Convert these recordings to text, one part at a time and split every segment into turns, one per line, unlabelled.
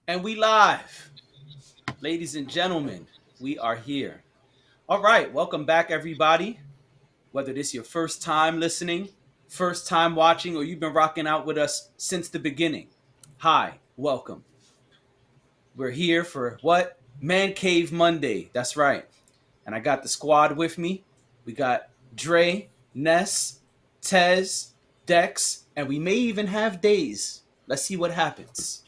And we live. Ladies and gentlemen, we are here. All right, welcome back, everybody. Whether this is your first time listening, first time watching, or you've been rocking out with us since the beginning. Hi, welcome. We're here for what? Man Cave Monday. That's right. And I got the squad with me. We got Dre, Ness, Tez, Dex, and we may even have Days. Let's see what happens.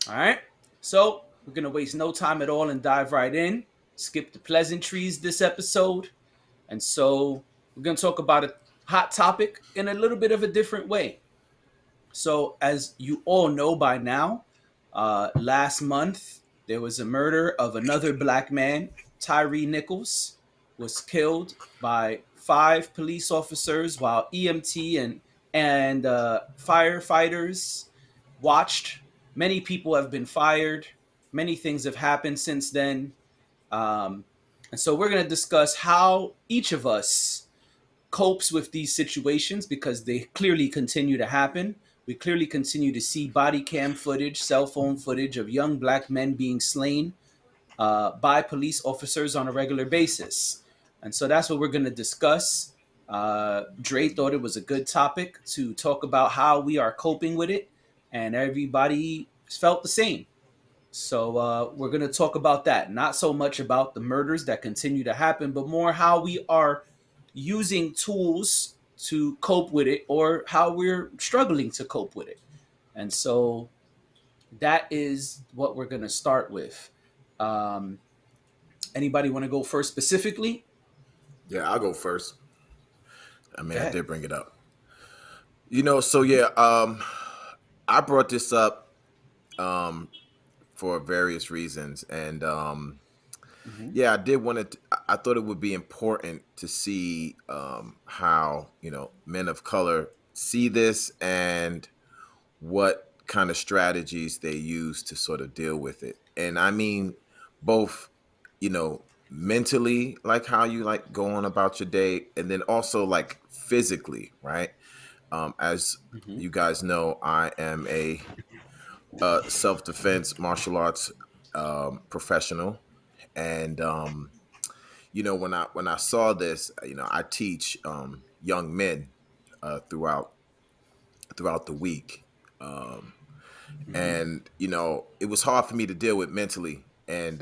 All right. So we're going to waste no time at all and dive right in. Skip the pleasantries this episode. And so we're going to talk about a hot topic in a little bit of a different way. So, as you all know by now, last month there was a murder of another black man. Tyre Nichols was killed by five police officers while EMT and firefighters watched. Many people have been fired. Many things have happened since then. Um, and so we're going to discuss how each of us copes with these situations because they clearly continue to happen. We clearly continue to see body cam footage, cell phone footage of young black men being slain by police officers on a regular basis. And so that's what we're going to discuss. Dre thought it was a good topic to talk about how we are coping with it, and everybody felt the same. So we're going to talk about that. Not so much about the murders that continue to happen, but more how we are using tools to cope with it or how we're struggling to cope with it. And so that is what we're going to start with. Um, Anybody want to go first specifically?
Yeah, I'll go first.
Go
I
ahead.
did bring it up. I brought this up um, for various reasons, and
Mm-hmm.
yeah, I did want to. I thought it would be important to see how men of color see this and what kind of strategies they use to sort of deal with it. And I mean, both, mentally, like how you like go on about your day, and then also like physically, right? As
Mm-hmm.
you guys know, I am a self defense martial arts professional, and when I saw this, I teach young men throughout the week. Um,
Mm-hmm.
and it was hard for me to deal with mentally, and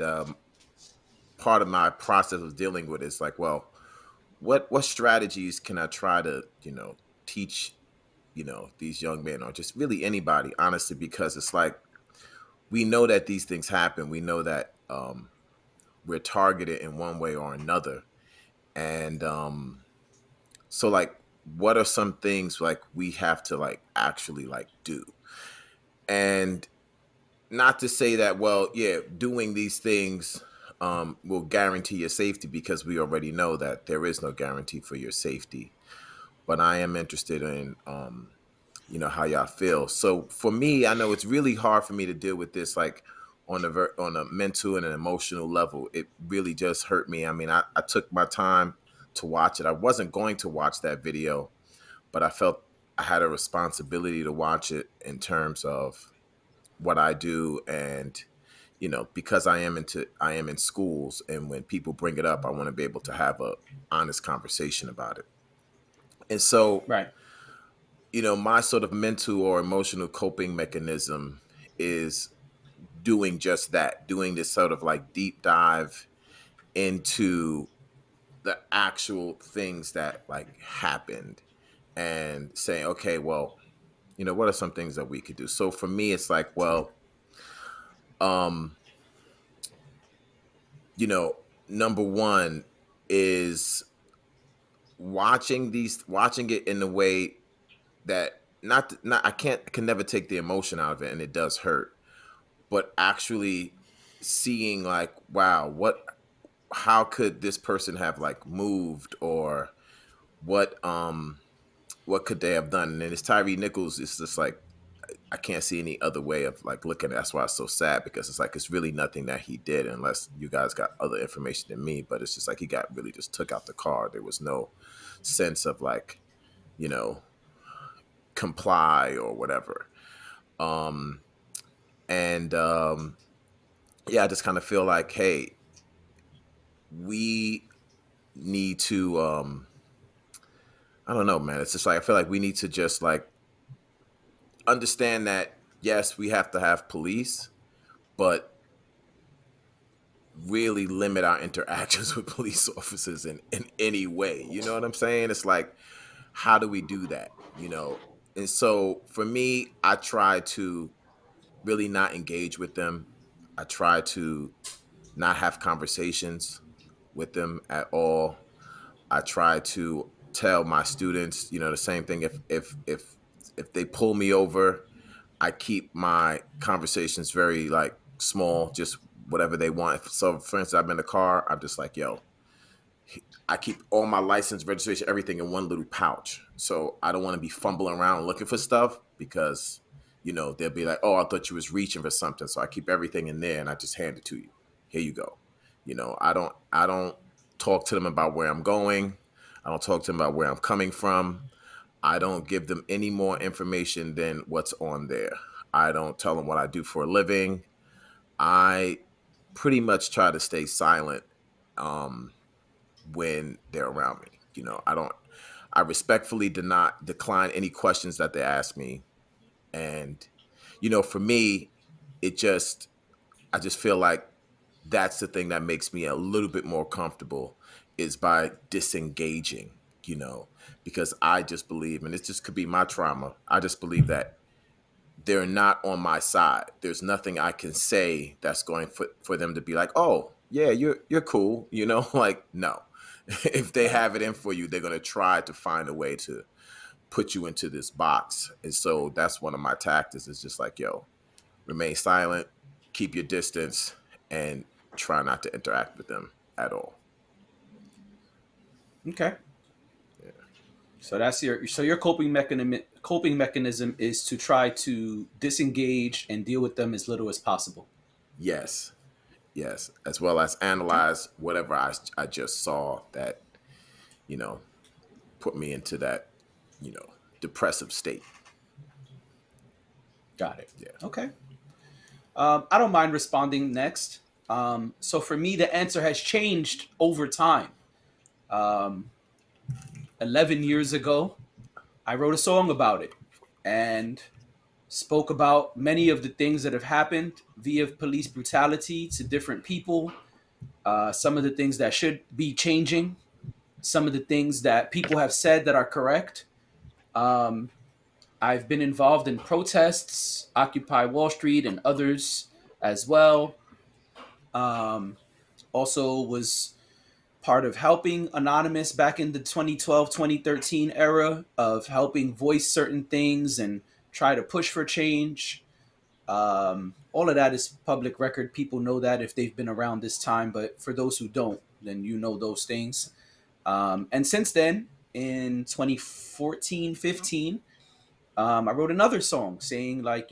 part of my process of dealing with it is like, well, what strategies can I try to teach these young men, or just really anybody, honestly, because it's like we know that these things happen, we know that we're targeted in one way or another, and so like what are some things like we have to like actually like do, and not to say that, well, yeah, doing these things will guarantee your safety, because we already know that there is no guarantee for your safety. But I am interested in, how y'all feel. So for me, I know it's really hard for me to deal with this, like on a mental and an emotional level. It really just hurt me. I mean, I took my time to watch it. I wasn't going to watch that video, but I felt I had a responsibility to watch it in terms of what I do, and because I am in schools, and when people bring it up, I want to be able to have a honest conversation about it. And so,
Right.
my sort of mental or emotional coping mechanism is doing just that, doing this sort of like deep dive into the actual things that like happened, and saying, okay, well, what are some things that we could do? So for me, it's like, well, um, you know, number one is watching it in a way that not I can never take the emotion out of it, and it does hurt, but actually seeing like, wow, how could this person have like moved, or what could they have done? And then it's Tyre Nichols. It's just like I can't see any other way of like looking at it. That's why it's so sad, because it's like it's really nothing that he did, unless you guys got other information than me. But it's just like he got really just took out the car. There was no sense of like, you know, comply or whatever. Um And yeah, I just kind of feel like, hey, we need to I don't know, man. It's just like I feel like we need to just like understand that yes, we have to have police, but really limit our interactions with police officers in any way. You know what I'm saying? It's like, how do we do that? You know? And so for me, I try to really not engage with them. I try to not have conversations with them at all. I try to tell my students, the same thing. If they pull me over, I keep my conversations very like small, just whatever they want. So, for instance, I'm in the car. I'm just like, yo, I keep all my license, registration, everything in one little pouch. So I don't want to be fumbling around looking for stuff because, they'll be like, oh, I thought you was reaching for something. So I keep everything in there and I just hand it to you. Here you go. I don't talk to them about where I'm going. I don't talk to them about where I'm coming from. I don't give them any more information than what's on there. I don't tell them what I do for a living. I pretty much try to stay silent um, when they're around me. I respectfully do not decline any questions that they ask me. And, for me, it just, I just feel like that's the thing that makes me a little bit more comfortable is by disengaging, because I just believe, and it just could be my trauma. I just believe that they're not on my side. There's nothing I can say that's going for them to be like, oh yeah, you're cool, like no. If they
Right.
have it in for you, they're gonna try to find a way to put you into this box. And so that's one of my tactics is just like, yo, remain silent, keep your distance, and try not to interact with them at all.
Okay.
Yeah.
So that's your coping mechanism is to try to disengage and deal with them as little as possible.
Yes. Yes. As well as
Okay.
analyze whatever I just saw that, you know, put me into that, you know, depressive state.
Got it.
Yeah.
Okay. I don't mind responding next. So for me, the answer has changed over time. Um, 11 years ago, I wrote a song about it and spoke about many of the things that have happened via police brutality to different people, some of the things that should be changing, some of the things that people have said that are correct. Um, I've been involved in protests, Occupy Wall Street, and others as well. Um, Also was part of helping Anonymous back in the 2012 2013 era of helping voice certain things and try to push for change. All of that is public record. People know that if they've been around this time, but for those who don't, then you know those things. And since then, in 2014, 15, I wrote another song saying, like,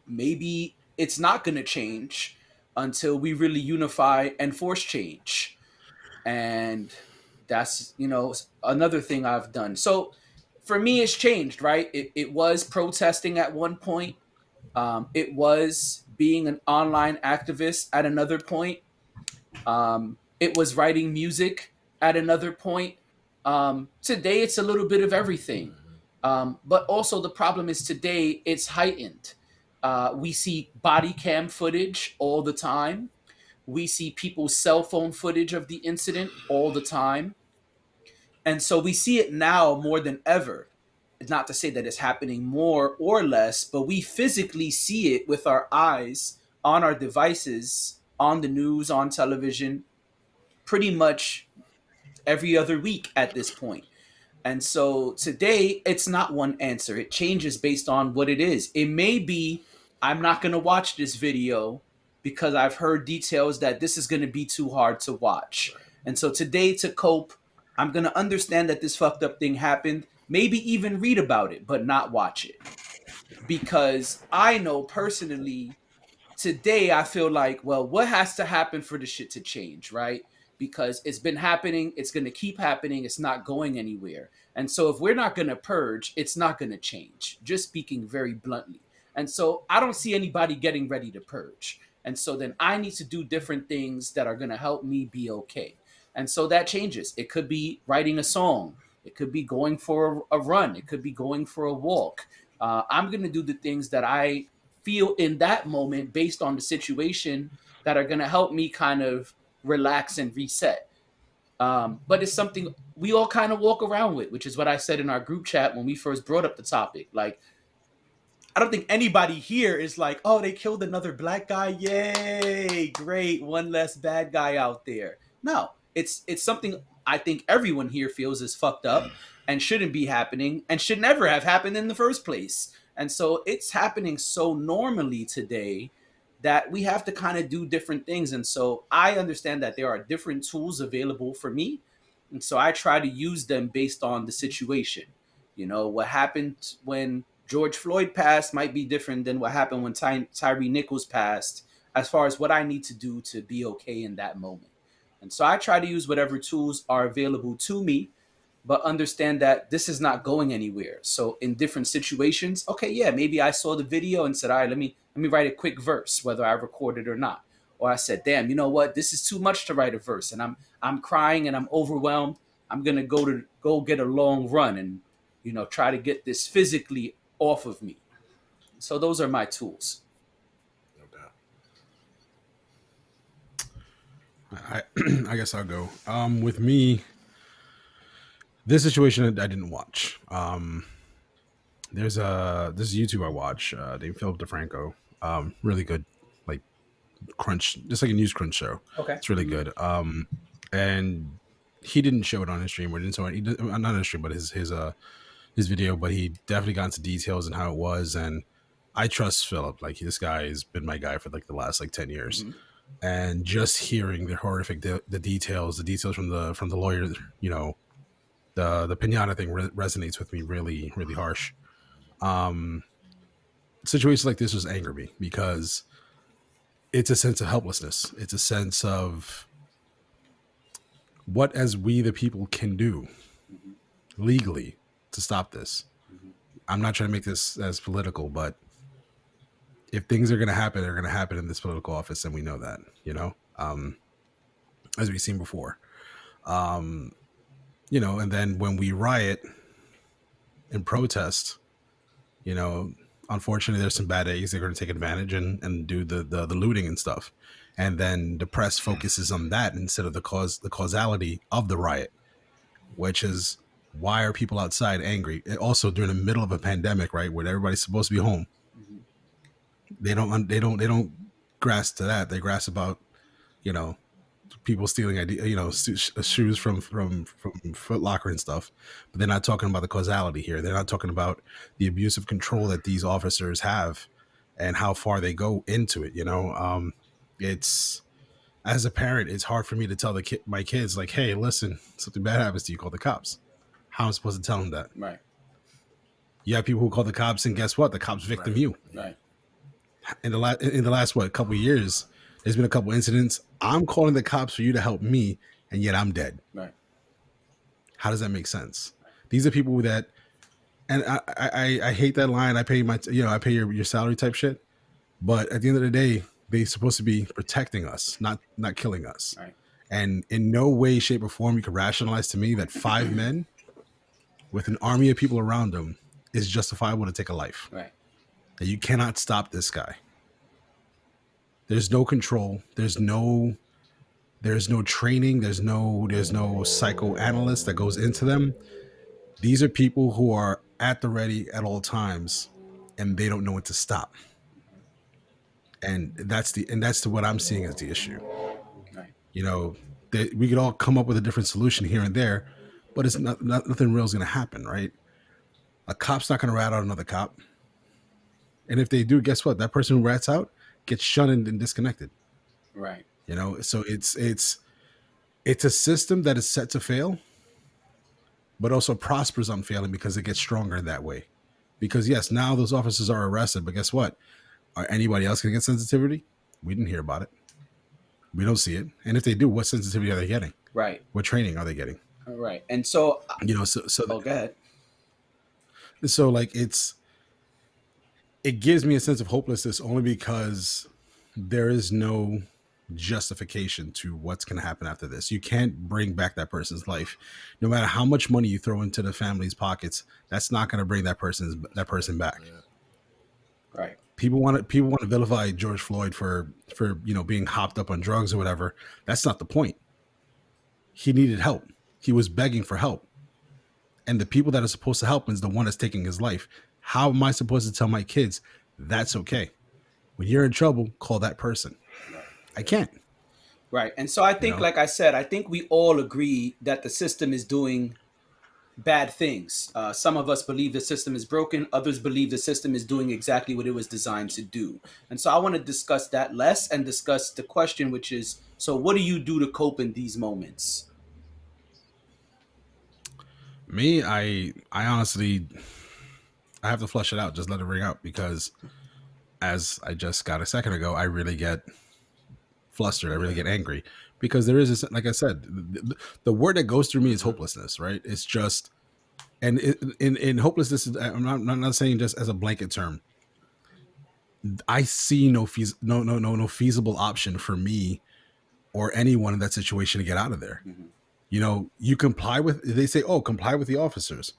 maybe it's not going to change until we really unify and force change. And that's, another thing I've done. So for me, it's changed, right? It was protesting at one point. It was being an online activist at another point. It was writing music at another point. Today, it's a little bit of everything.
Mhm.
But also, the problem is today it's heightened. We see body cam footage all the time. We see people's cell phone footage of the incident all the time. And so we see it now more than ever. Not to say that it's happening more or less, but we physically see it with our eyes on our devices, on the news, on television, pretty much every other week at this point. And so today, it's not one answer. It changes based on what it is. It may be, I'm not going to watch this video because I've heard details that this is going to be too hard to watch.
Right.
And so today, to cope, I'm going to understand that this fucked up thing happened, maybe even read about it, but not watch it. Because I know personally today I feel like, well, what has to happen for the shit to change, right? Because it's been happening, it's going to keep happening, it's not going anywhere. And so if we're not going to purge, it's not going to change. Just speaking very bluntly. And so I don't see anybody getting ready to purge. And so then I need to do different things that are going to help me be okay. And so that changes. It could be writing a song, it could be going for a run, it could be going for a walk. I'm going to do the things that I feel in that moment based on the situation that are going to help me kind of relax and reset. But it's something we all kind of walk around with, which is what I said in our group chat when we first brought up the topic. Like, I don't think anybody here is like, oh, they killed another black guy. Yay, great, one less bad guy out there. No, it's something I think everyone here feels is fucked up and shouldn't be happening and should never have happened in the first place. And so it's happening so normally today that we have to kind of do different things. And so I understand that there are different tools available for me. And so I try to use them based on the situation. You know, what happened when George Floyd passed might be different than what happened when Tyre Nichols passed, as far as what I need to do to be okay in that moment. And so I try to use whatever tools are available to me, but understand that this is not going anywhere. So in different situations, okay, yeah, maybe I saw the video and said, all right, let me write a quick verse, whether I recorded or not. Or I said, damn, you know what? This is too much to write a verse, and I'm crying and I'm overwhelmed. I'm gonna go get a long run and try to get this physically off of me. So those are my tools.
No doubt.
I I guess I'll go. With me, this situation I didn't watch. There's a this YouTube I watch. Named Philip DeFranco. Really good, like crunch, just like a news crunch show.
Okay.
It's really good. And he didn't show it on his stream, or didn't show it. Not on his stream, but his video. But he definitely got into details and how it was. And I trust Philip. Like, this guy has been my guy for like the last like 10 years.
Mm-hmm.
And just hearing the horrific the details from the lawyer, the pinata thing resonates with me really, really harsh. Um, Situations like this just anger me because it's a sense of helplessness. It's a sense of what, as we the people, can do
Mm-hmm.
legally to stop this.
Mm-hmm.
I'm not trying to make this as political, but if things are going to happen, they're going to happen in this political office, and we know that, as we've seen before. Um, and then when we riot and protest, you know, unfortunately, there's some bad eggs. They're going to take advantage and do the looting and stuff, and then the press focuses on that instead of the causality of the riot, which is why are people outside angry? Also, during the middle of a pandemic, right, where everybody's supposed to be home,
Mm-hmm.
they don't grasp to that. They grasp about you know people stealing shoes from Foot Locker and stuff, but they're not talking about the causality here. They're not talking about the abusive control that these officers have and how far they go into it. It's, as a parent, it's hard for me to tell my kids, like, hey, listen, something bad happens to you, call the cops. How am I supposed to tell them that?
Right.
You have people who call the cops, and guess what? The cops victim
Right.
you.
Right.
In the last couple of years, there's been a couple incidents. I'm calling the cops for you to help me, and yet I'm dead.
Right.
How does that make sense? These are people that, and I hate that line. I pay I pay your salary type shit. But at the end of the day, they're supposed to be protecting us, not killing us.
Right.
And in no way, shape, or form you can rationalize to me that 5 men with an army of people around them is justifiable to take a life.
Right.
That you cannot stop this guy. There's no control. There's no training. There's no psychoanalyst that goes into them. These are people who are at the ready at all times, and they don't know when to stop. And that's what I'm seeing as the issue.
Right.
We could all come up with a different solution here and there, but it's nothing real is going to happen, right? A cop's not going to rat out another cop, and if they do, guess what? That person who rats out gets shunned and disconnected.
Right.
So it's a system that is set to fail, but also prospers on failing because it gets stronger in that way. Because yes, now those officers are arrested, but guess what? Are anybody else going to get sensitivity? We didn't hear about it. We don't see it. And if they do, what sensitivity are they getting?
Right.
What training are they getting?
All right. And so,
So
oh, go ahead.
so like it's it gives me a sense of hopelessness only because there is no justification to what's going to happen after this. You can't bring back that person's life. No matter how much money you throw into the family's pockets, that's not going to bring that person back.
Yeah.
Right.
People want to vilify George Floyd for being hopped up on drugs or whatever. That's not the point. He needed help. He was begging for help. And the people that are supposed to help him is the one that's taking his life. How am I supposed to tell my kids that's okay? When you're in trouble, call that person.
Right.
I can't.
Right. And so I
You
think,
know,
like I said, I think we all agree that the system is doing bad things. Some of us believe the system is broken. Others believe the system is doing exactly what it was designed to do. And so I want to discuss that less and discuss the question, which is, so what do you do to cope in these moments?
me, I honestly, I have to flush it out. Just let it ring out because, as I just got a second ago, I really get flustered. I really get angry because there is this, like I said, the word that goes through me is hopelessness. Right? It's just, and in hopelessness, I'm not saying just as a blanket term. I see no feasible option for me or anyone in that situation to get out of there.
Mm-hmm.
You comply with, they say, oh, comply with the officers.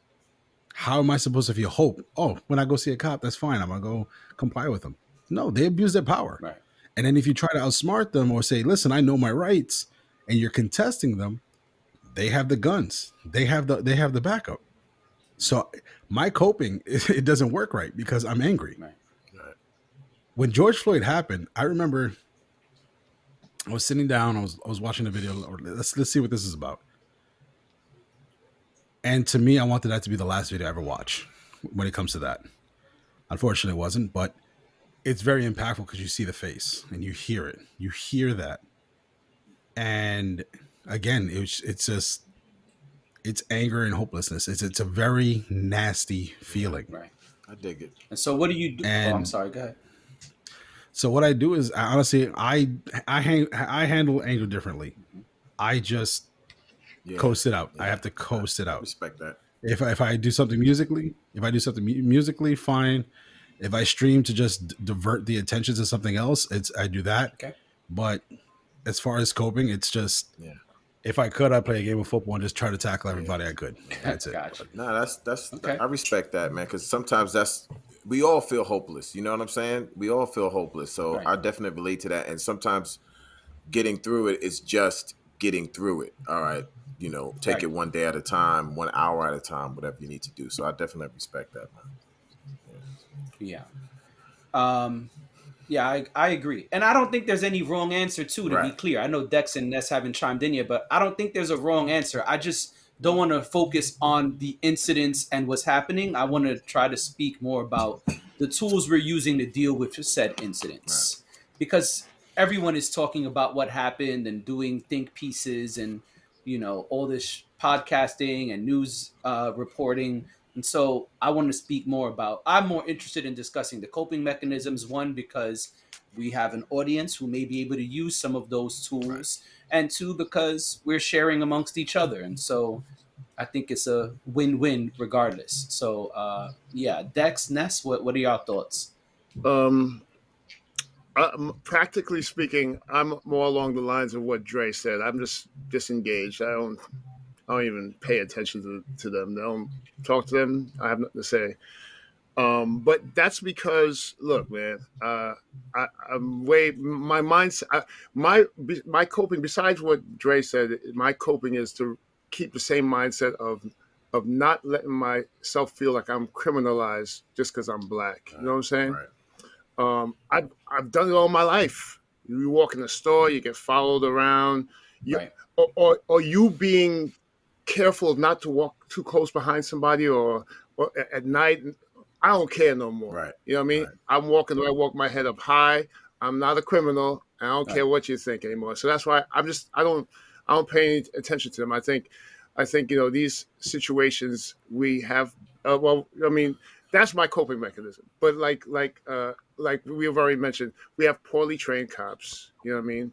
How am I supposed to feel hope? Oh, when I go see a cop, that's fine. I'm going to go comply with them. No, they abuse their power.
Right.
And then if you try to outsmart them or say, listen, I know my rights, and you're contesting them, they have the guns. They have the backup. So my coping, it doesn't work right because I'm angry.
Right.
Right.
When George Floyd happened, I remember I was sitting down, I was watching the video. Let's see what this is about. And to me, I wanted that to be the last video I ever watch when it comes to that. Unfortunately, it wasn't, but it's very impactful because you see the face and you hear it. You hear that. And again, it's just, it's anger and hopelessness. It's a very nasty
Yeah.
feeling.
Right.
I dig it.
And so what do you do? Oh, I'm
And
sorry. Go ahead.
so what I do is, honestly, I handle anger differently.
Mm-hmm.
I just
Yeah.
coast it out. I
Yeah.
have to coast it
I
out.
respect that.
If I do something musically, musically, fine. If I stream to just divert the attention to something else, I do that.
Okay.
But as far as coping, it's just,
Yeah.
if I could, I'd play a game of football and just try to tackle
Yeah.
everybody I could. That's it.
Gotcha.
No, that's
Okay.
I respect that, man, because sometimes we all feel hopeless. You know what I'm saying? We all feel hopeless. So
Right.
I definitely relate to that. And sometimes getting through it is just getting through it. All right. Take
Right.
it one day at a time, 1 hour at a time, whatever you need to do. So I definitely respect that, man.
Yeah. Um, yeah, I agree. And I don't think there's any wrong answer too, to be
Right.
clear. I know Dex and Ness haven't chimed in yet, but I don't think there's a wrong answer. I just don't want to focus on the incidents and what's happening. I want to try to speak more about the tools we're using to deal with said
Right.
incidents. Because everyone is talking about what happened and doing think pieces and, all this podcasting and news reporting. And so I want to speak more about, I'm more interested in discussing the coping mechanisms. One, because we have an audience who may be able to use some of those
Right.
tools. And two, because we're sharing amongst each other. And so I think it's a win-win regardless. So yeah, Dex, Ness, what are your thoughts?
Um, Practically speaking, I'm more along the lines of what Dre said. I'm just disengaged. I don't even pay attention to them. They don't talk to them. I have nothing to say. But that's because, look, man, I'm way my mindset. My coping. Besides what Dre said, my coping is to keep the same mindset of not letting myself feel like I'm criminalized just because I'm black. You know what I'm saying?
Right.
I've done it all my life. You walk in the store, you get followed around,
Right.
or you being careful of not to walk too close behind somebody, or at night. I don't care no more.
Right.
You know what I mean?
Right.
I walk my head up high. I'm not a criminal. I don't
Right.
care what you think anymore. So that's why I don't pay any attention to them. I think these situations we have. Well, I mean, that's my coping mechanism. But like we've already mentioned, we have poorly trained cops. You know what I mean?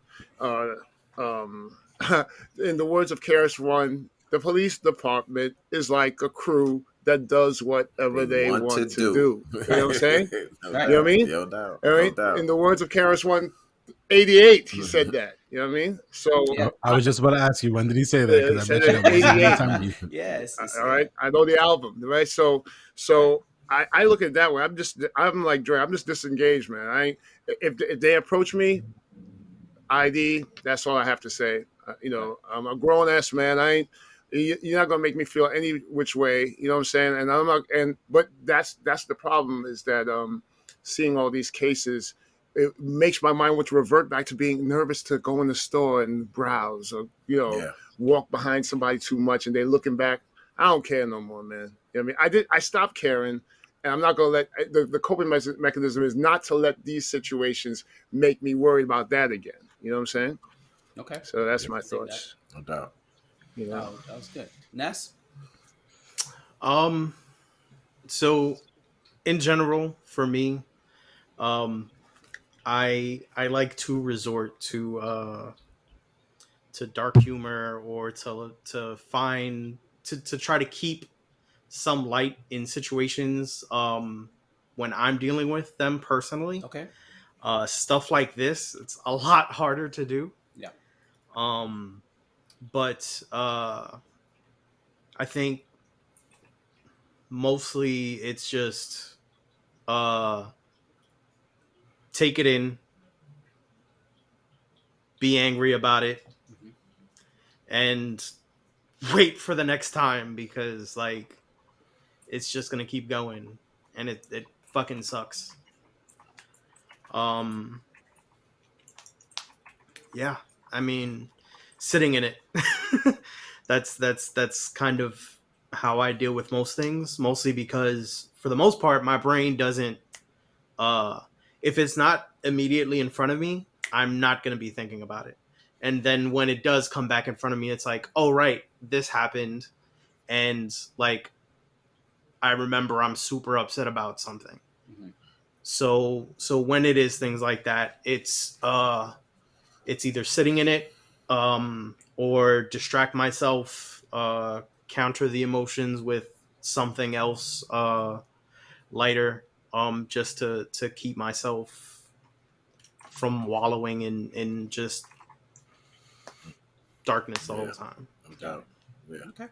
In the words of KRS One, the police department is like a crew that does whatever
They
they
want to
want to
do.
do. You know what I'm saying?
No
Right.
You know what
doubt.
I mean?
No doubt.
All
No
right. In
doubt.
the words of Karis 188, he said that. You know what I mean? So
Yeah.
I was just about to ask you, when did he say that?
yeah,
Because
he
I
said
bet you
it
that
in
wasn't
'88.
anytime recent.
Yes.
All right, I know the album, right? So,
Right.
I look at it that way. I'm like Dre. I'm just disengaged, man. I ain't, if they approach me, ID. That's all I have to say.
Right.
I'm a grown ass man. I ain't. You're not gonna make me feel any which way. You know what I'm saying? And I'm not. And but that's the problem is that seeing all these cases, it makes my mind want to revert back to being nervous to go in the store and browse or
Yeah.
walk behind somebody too much and they're looking back. I don't care no more, man. You know what I mean? I stopped caring, and I'm not gonna let the coping mechanism is not to let these situations make me worried about that again. You know what I'm saying?
Okay.
So that's
Yeah.
my
I dig that.
thoughts.
No doubt.
You know.
That was good. Ness?
Um, so in general, for me, um, I like to resort to dark humor or to find to try to keep some light in situations when I'm dealing with them personally.
Okay.
Stuff like this, it's a lot harder to do.
Yeah.
Um, but I think mostly it's just uh, take it in, be angry about it,
Hmm.
and wait for the next time because like it's just gonna keep going and it fucking sucks. Um, yeah, I mean, sitting in it. That's kind of how I deal with most things. Mostly because for the most part, my brain doesn't. Uh, if it's not immediately in front of me, I'm not gonna be thinking about it. And then when it does come back in front of me, it's like, oh right, this happened, and like I remember I'm super upset about something.
Hmm.
So when it is things like that, it's either sitting in it or distract myself, counter the emotions with something else lighter, just to keep myself from wallowing in just darkness the whole
Yeah.
time.
No
Got
doubt.
it.
Yeah.
Okay.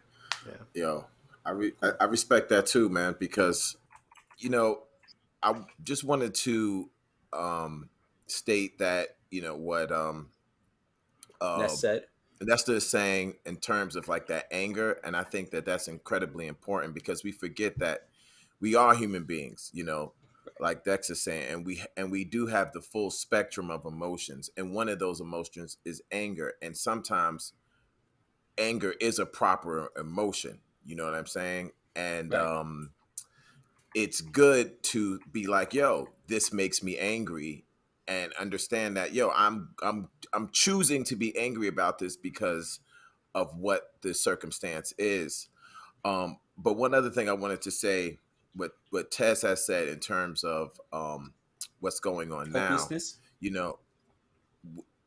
Yeah.
Yo, I respect that too, man, because you know I just wanted to um state that what
Ness
uh
said.
that's the saying in terms of like that anger, and I think that that's incredibly important because we forget that we are human beings, like Dex is saying, and we do have the full spectrum of emotions, and one of those emotions is anger, and sometimes anger is a proper emotion. You know what I'm saying? And
Right.
it's good to be like, yo, this makes me angry, and understand that, yo, I'm choosing to be angry about this because of what the circumstance is. But one other thing I wanted to say, what Tess has said in terms of what's going on now,
Hopelessness.
you know,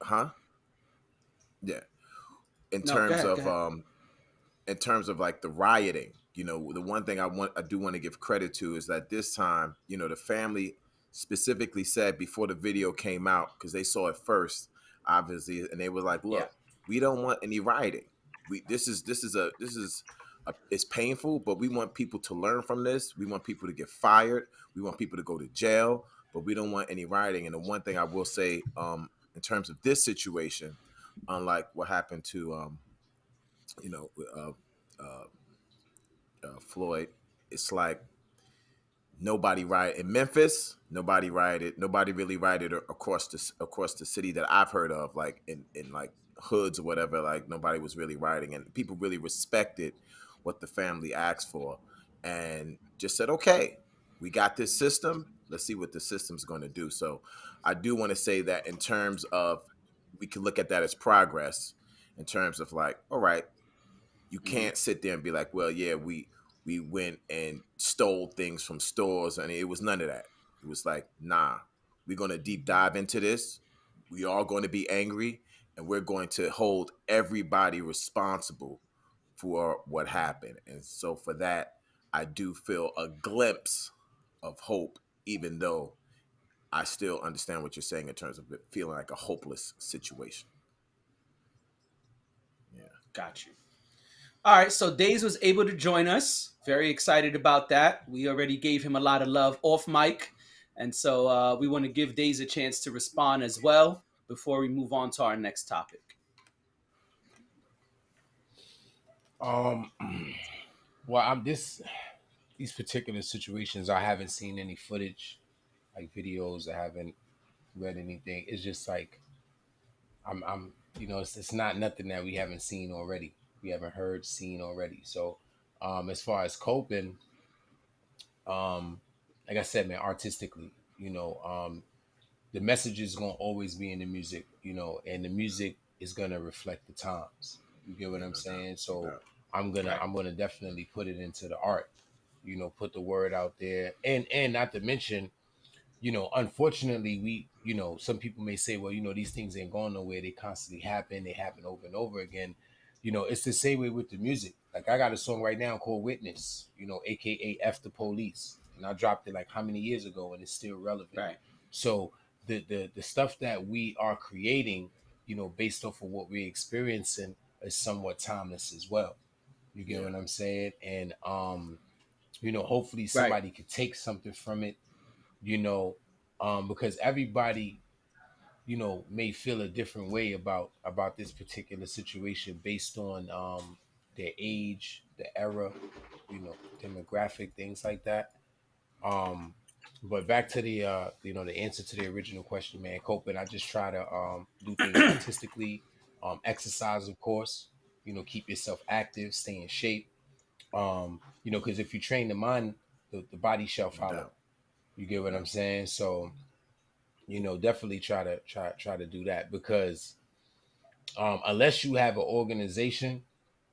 huh? Yeah. In
No, go
terms
ahead. Go
of
ahead.
like the rioting, the one thing I do want to give credit to is that this time, the family specifically said before the video came out, because they saw it first, obviously, and they were like,
Yeah.
look, we don't want any rioting. It's painful, but we want people to learn from this. We want people to get fired. We want people to go to jail, but we don't want any rioting. And the one thing I will say, in terms of this situation, unlike what happened to you know, uh, uh, Floyd, it's like nobody rioted in Memphis. Nobody rioted. Nobody really rioted across the city that I've heard of, like in like hoods or whatever. Like nobody was really rioting, and people really respected what the family asked for, and just said, okay, we got this system. Let's see what the system's going to do. So, I do want to say that in terms of, we can look at that as progress. In terms of like, all right, you
Hmm.
can't sit there and be like, well, yeah, we went and stole things from stores, and it was none of that. It was like, nah, we're going to deep dive into this. We are going to be angry, and we're going to hold everybody responsible for what happened. And so for that, I do feel a glimpse of hope, even though I still understand what you're saying in terms of it feeling like a hopeless situation. Yeah.
Got you. All right, so Days was able to join us. Very excited about that. We already gave him a lot of love off mic, and so we want to give Days a chance to respond as well before we move on to our next topic.
Um, well, I'm this these particular situations. I haven't seen any footage, like videos. I haven't read anything. It's just like I'm it's not nothing that we haven't seen already. We haven't heard, seen already. So, as far as coping, um, like I said, man, artistically, the message is gonna always be in the music, and the music is gonna reflect the times. You get what I'm
No doubt.
saying?
No
So
doubt.
I'm gonna
Right.
I'm gonna definitely put it into the art. Put the word out there, and not to mention, unfortunately, some people may say, well, these things ain't going nowhere. They constantly happen. They happen over and over again. It's the same way with the music. Like I got a song right now called Witness, AKA F the Police. And I dropped it like how many years ago and it's still relevant.
Right.
So the stuff that we are creating, based off of what we're experiencing is somewhat timeless as well. You get
Yeah.
what I'm saying? And hopefully
Right.
somebody could take something from it, you know, because everybody, may feel a different way about this particular situation based on their age, the era, demographic, things like that. Um, but back to the answer to the original question, man, coping. I just try to do things artistically, exercise, of course. Keep yourself active, stay in shape. Because if you train the mind, the body shall
No
follow.
doubt.
You get
No
what I'm
doubt.
saying? So, definitely try to do that because unless you have an organization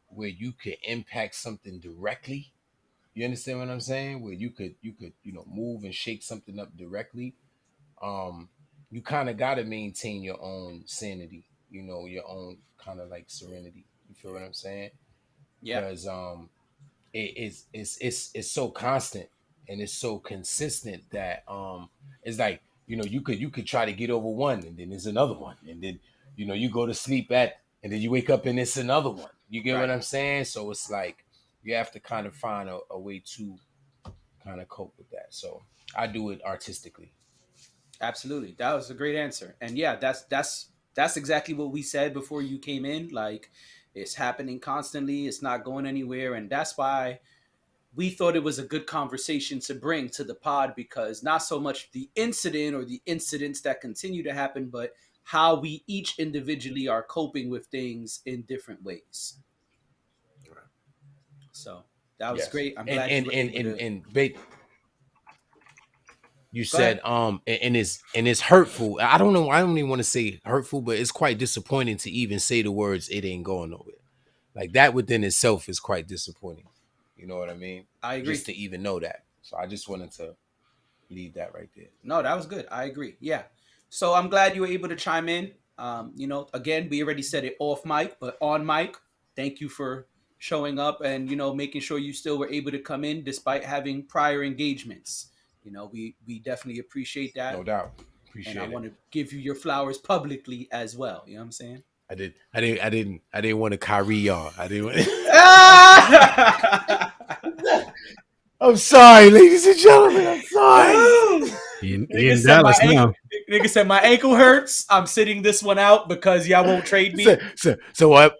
where you could impact something directly, you understand what I'm saying? Where you could move and shake something up directly. Um, you kind of got to maintain your own sanity, your own kind of like serenity. You feel what
Yeah.
I'm saying?
Yeah.
Because it's so constant and it's so consistent that it's like you could try to get over one and then there's another one and then you go to sleep at and then you wake up and it's another one. You get what
Right.
I'm saying? So it's like you have to kind of find a way to kind of cope with that. So I do it artistically.
Absolutely. That was a great answer. And yeah, that's exactly what we said before you came in. Like it's happening constantly. It's not going anywhere, and that's why we thought it was a good conversation to bring to the pod because not so much the incident or the incidents that continue to happen, but how we each individually are coping with things in different ways.
Right.
So that was
Yes.
great. I'm
And
glad you
and
were
and
able
and,
to
and ba- you
go ahead.
said and it's hurtful. I don't know. I don't even want to say hurtful, but it's quite disappointing to even say the words "it ain't going nowhere." Like that within itself is quite disappointing. You know what I mean?
I
Just
agree.
to even know that. So I just wanted to leave that right there.
No, that was good. I agree. Yeah. So I'm glad you were able to chime in. Again, we already said it off mic, but on mic, thank you for showing up and making sure you still were able to come in despite having prior engagements. We definitely appreciate
No
that,
doubt.
and I
Appreciate it.
want to give you your flowers publicly as well. You know what I'm saying?
I didn't want to Kyrie y'all. I didn't want I'm sorry, ladies and gentlemen. I'm sorry.
He
Nigga
in
said my
Dallas
ankle.
now.
Nigga said my ankle hurts. I'm sitting this one out because y'all won't trade
so,
me.
so what?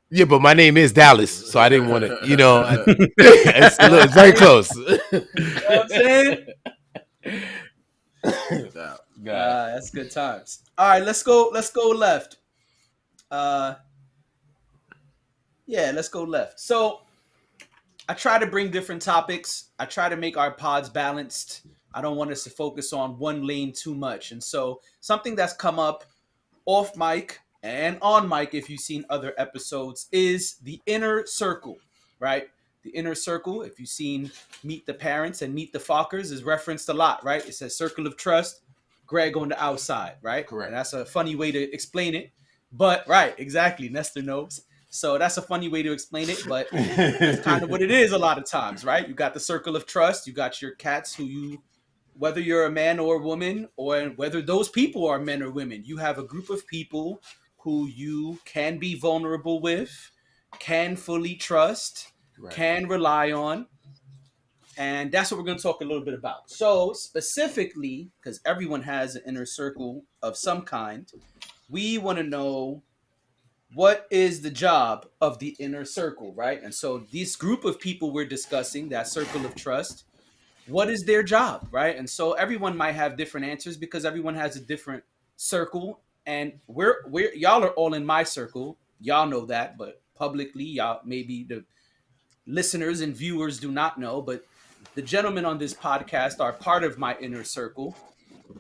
Yeah, but my name is Dallas, so I didn't want to. It's very
Okay.
close.
You know what I'm saying?
No doubt.
God.
That's good times. All right, let's go. Let's go left. Uh, yeah, let's go left. So I try to bring different topics. I try to make our pods balanced. I don't want us to focus on one lane too much. And so something that's come up off mic and on mic, if you've seen other episodes, is the inner circle, right? The inner circle, if you've seen Meet the Parents and Meet the Fockers, is referenced a lot, right? It says circle of trust, Greg on the outside, right? And
Correct.
that's a funny way to explain it. But, right, exactly. Nestor knows. So that's a funny way to explain it, but that's kind of what it is a lot of times, right? You got the circle of trust, you got your cats who you, whether you're a man or a woman, or whether those people are men or women, you have a group of people who you can be vulnerable with, can fully trust,
Right.
can rely on. And that's what we're going to talk a little bit about. So, specifically, because everyone has an inner circle of some kind, we want to know what is the job of the inner circle, right? And so, this group of people we're discussing, that circle of trust, what is their job, right? And so, everyone might have different answers because everyone has a different circle. And we're y'all are all in my circle. Y'all know that, but publicly, y'all maybe the listeners and viewers do not know, but the gentlemen on this podcast are part of my inner circle.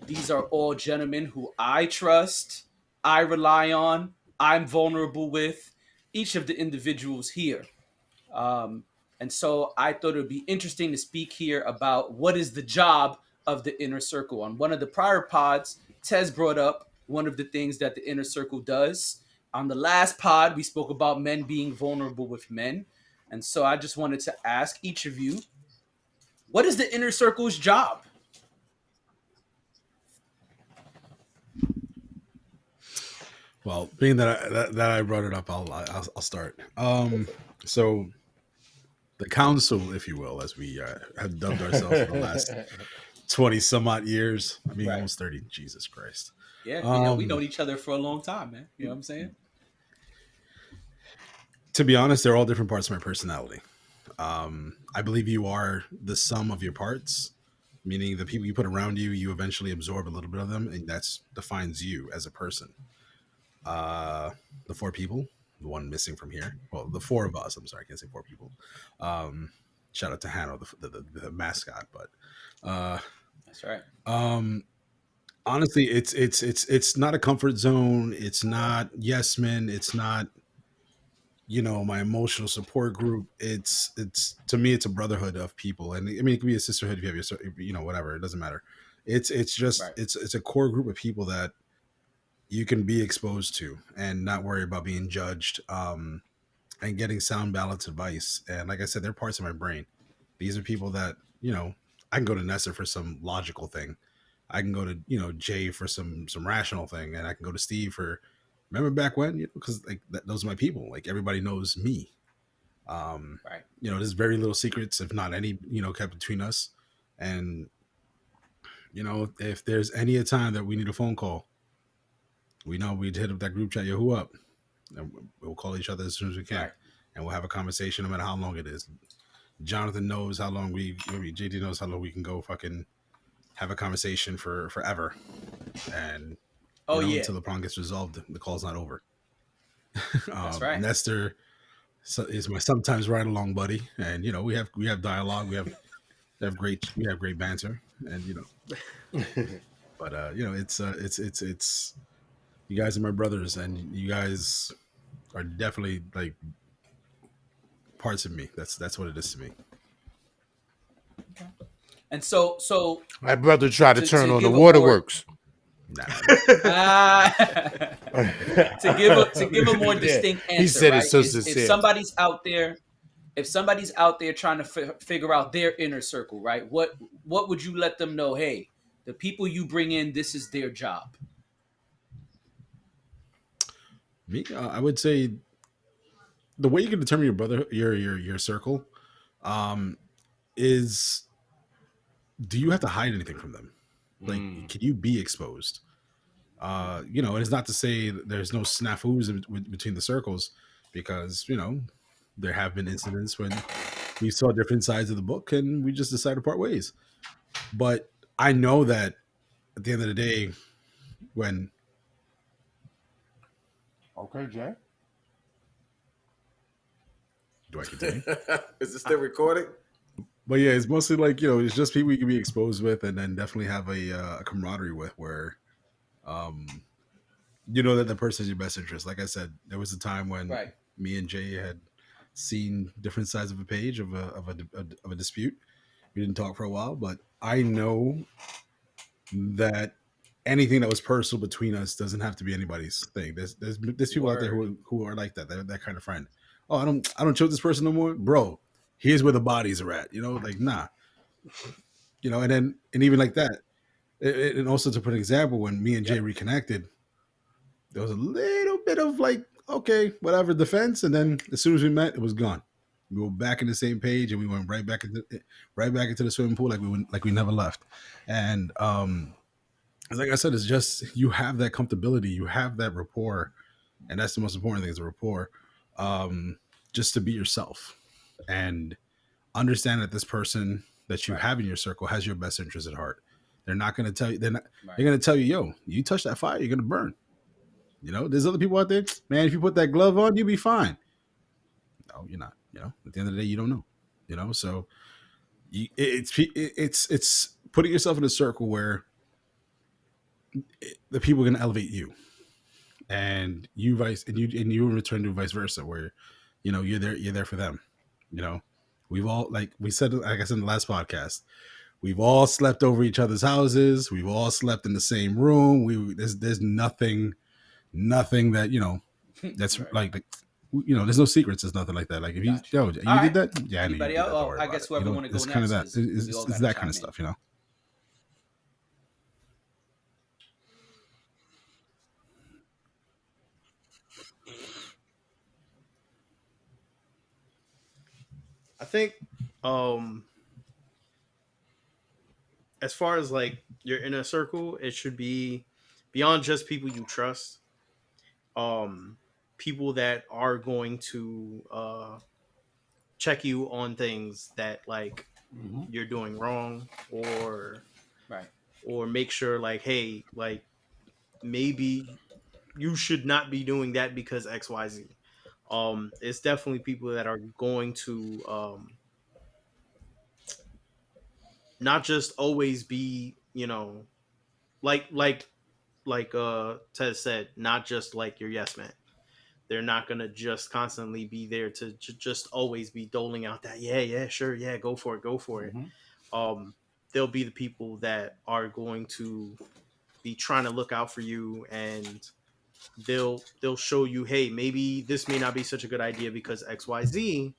These are all gentlemen who I trust, I rely on, I'm vulnerable with, each of the individuals here. Um, and so I thought it would be interesting to speak here about what is the job of the inner circle. On one of the prior pods, Tez brought up one of the things that the inner circle does. On the last pod, we spoke about men being vulnerable with men. And so I just wanted to ask each of you, what is the inner circle's job?
Well, being that I brought it up, I'll start. So the council, if you will, as we have dubbed ourselves for the last 20 some odd years. I mean,
Right.
almost 30. Jesus Christ.
Yeah, we know
Um,
each other for a long time, man. You know what I'm saying?
to be honest, they're all different parts of my personality. I believe you are the sum of your parts, meaning the people you put around you, you eventually absorb a little bit of them, and that's defines you as a person. Uh, the four people, the one missing from here. Well, the four of us. I'm sorry, I can't say four people. Um, shout out to Hanno, the mascot. But
That's right.
um, honestly, it's not a comfort zone. It's not yes men. It's not my emotional support group. It's to me, it's a brotherhood of people, and I mean it could be a sisterhood if you have whatever. It doesn't matter. It's just
Right.
it's a core group of people that you can be exposed to and not worry about being judged, and getting sound balanced advice. And like I said, they're parts of my brain. These are people that I can go to Nessa for some logical thing. I can go to Jay for some rational thing, and I can go to Steve for remember back when because like those are my people. Like everybody knows me.
Right.
There's very little secrets, if not any, kept between us. And if there's any a time that we need a phone call, we know we'd hit up that group chat. Yo, who up? And we'll call each other as soon as we can,
Right.
and we'll have a conversation no matter how long it is. Jonathan knows how long JD knows how long we can go fucking have a conversation for forever, and
Oh yeah.
until the problem gets resolved, the call's not over.
That's right.
Nestor is my sometimes ride along buddy, and we have dialogue, we have great banter, and but it's you guys are my brothers, and you guys are definitely like parts of me. That's what it is to me.
And so
My brother tried to turn
to
on the
give a more
waterworks.
Nah.
to give a more
Yeah.
distinct answer,
He said
right?
it so
If
sincere.
somebody's out there, trying to figure out their inner circle, right? What would you let them know? Hey, the people you bring in, this is their job.
Me, I would say the way you can determine your circle, um, is do you have to hide anything from them? Like, can you be exposed? And it's not to say that there's no snafus between the circles, because there have been incidents when we saw different sides of the book and we just decided to part ways. But I know that at the end of the day, when
Okay, Jay.
do I continue?
Is it still recording?
But yeah, it's mostly like it's just people you can be exposed with, and then definitely have a camaraderie with, where um, that the person is your best interest. Like I said, there was a time when
Right.
me and Jay had seen different sides of a page of a dispute. We didn't talk for a while, but I know that anything that was personal between us doesn't have to be anybody's thing. There's people out there
Word.
who are like that. They're that kind of friend. Oh, I don't chill with this person no more, bro. Here's where the bodies are at. Like nah. And even like that, and also to put an example, when me and Jay
Yep.
reconnected, there was a little bit of like, okay, whatever defense, and then as soon as we met, it was gone. We were back in the same page, and we went right back into the swimming pool like we never left. And like I said, it's just you have that comfortability, you have that rapport, and that's the most important thing is the rapport. Just to be yourself and understand that this person that you
Right.
have in your circle has your best interest at heart. They're not going to tell you.
Right.
They're going to tell you, yo, you touch that fire, you're going to burn. There's other people out there, man. If you put that glove on, you'll be fine. No, you're not. At the end of the day, you don't know. So it's putting yourself in a circle where the people are going to elevate you, and you in return do vice versa, where you're there for them. You know, we've all, like we said, like I said in the last podcast, we've all slept over each other's houses. We've all slept in the same room. There's nothing that that's
Right.
there's no secrets. There's nothing like that. Like if you
Gotcha.
yo
All
you did
right.
that, yeah, I knew you
Anybody
did
else?
that. Don't
Oh,
worry
I
about
guess
it.
whoever want to go
It's kind of
next,
that.
because we all
It's
got to
that kind of
chime in.
stuff.
I think um as far as like your inner circle, it should be beyond just people you trust. Um People that are going to check you on things that like
Mhm.
you're doing wrong,
Right.
or make sure like, hey, like maybe you should not be doing that because XYZ. It's definitely people that are going to not just always be, like Ted said, not just like your yes man. They're not gonna just constantly be there to just always be doling out that, yeah, yeah, sure, yeah, go for it, go for it.
Mhm.
Um, they'll be the people that are going to be trying to look out for you, and they'll show you, hey, maybe this may not be such a good idea because XYZ.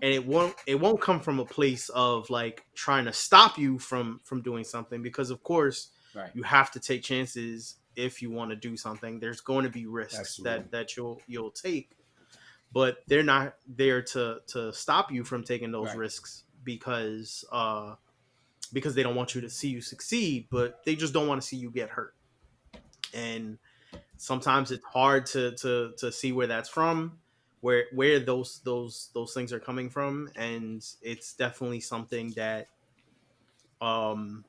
And it won't come from a place of like trying to stop you from doing something, because of course
Right.
you have to take chances. If you want to do something, there's going to be risks
Absolutely.
that you'll take, but they're not there to stop you from taking those
Right.
risks because they don't want you to see you succeed, but they just don't want to see you get hurt. And sometimes it's hard to see where that's from, where those things are coming from, and it's definitely something that um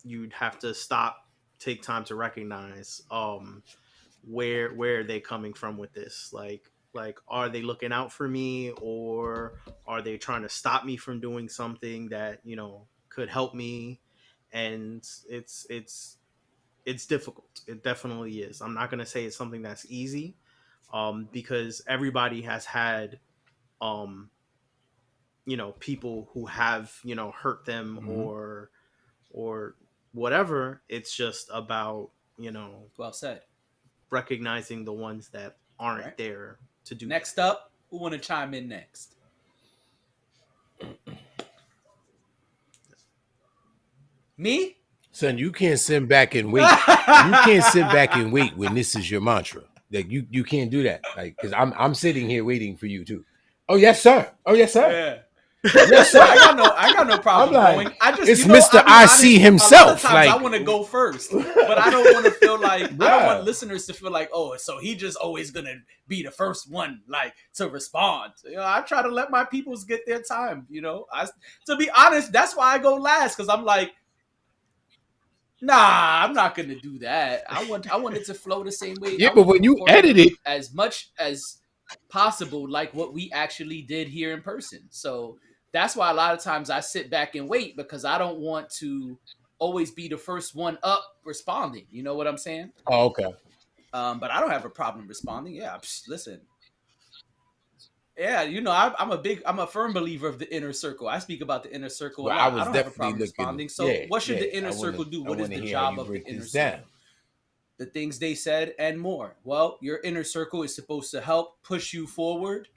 you'd have to stop, take time to recognize where are they coming from with this, like are they looking out for me, or are they trying to stop me from doing something that could help me. And it's difficult. It definitely is. I'm not going to say it's something that's easy, because everybody has had, um, people who have, hurt them,
Mhm.
or whatever. It's just about,
Well said.
recognizing the ones that
All
aren't
right.
there to do that.
Next up, who want to chime in next? Me?
Son, you can't sit back and wait. You can't sit back and wait when this is your mantra. Like you can't do that. Like because I'm sitting here waiting for you too. Oh yes, sir. Oh yes, sir.
Yeah.
Yes,
Listen,
sir.
I got no
I'm
problem
like,
going. I just,
it's Mr.
I'll be
IC
honest. A lot of
himself.
times I
Like,
want to go first, but I don't want to feel like I don't want
bruh.
listeners to feel like, oh, so he just always gonna be the first one, like to respond. I try to let my peoples get their time. I to be honest, that's why I go last because I'm like, nah, I'm not gonna do that. I want it to flow the same way.
Yeah,
I
but
want the
when you
recording to
edit
look
it,
as much as possible like what we actually did here in person. So that's why a lot of times I sit back and wait because I don't want to always be the first one up responding. You know what I'm saying?
oh, okay.
But I don't have a problem responding. Yeah, listen. Yeah, I'm a firm believer of the inner circle. I speak about the inner circle a
Well, I
lot. I
was
don't have a
definitely
problem
looking.
responding. So,
Yeah,
what should
yeah.
the inner circle do?
I
What is
want to
the
hear how
job
you
of the
break
inner
this down.
circle? The things they said and more. Well, your inner circle is supposed to help push you forward.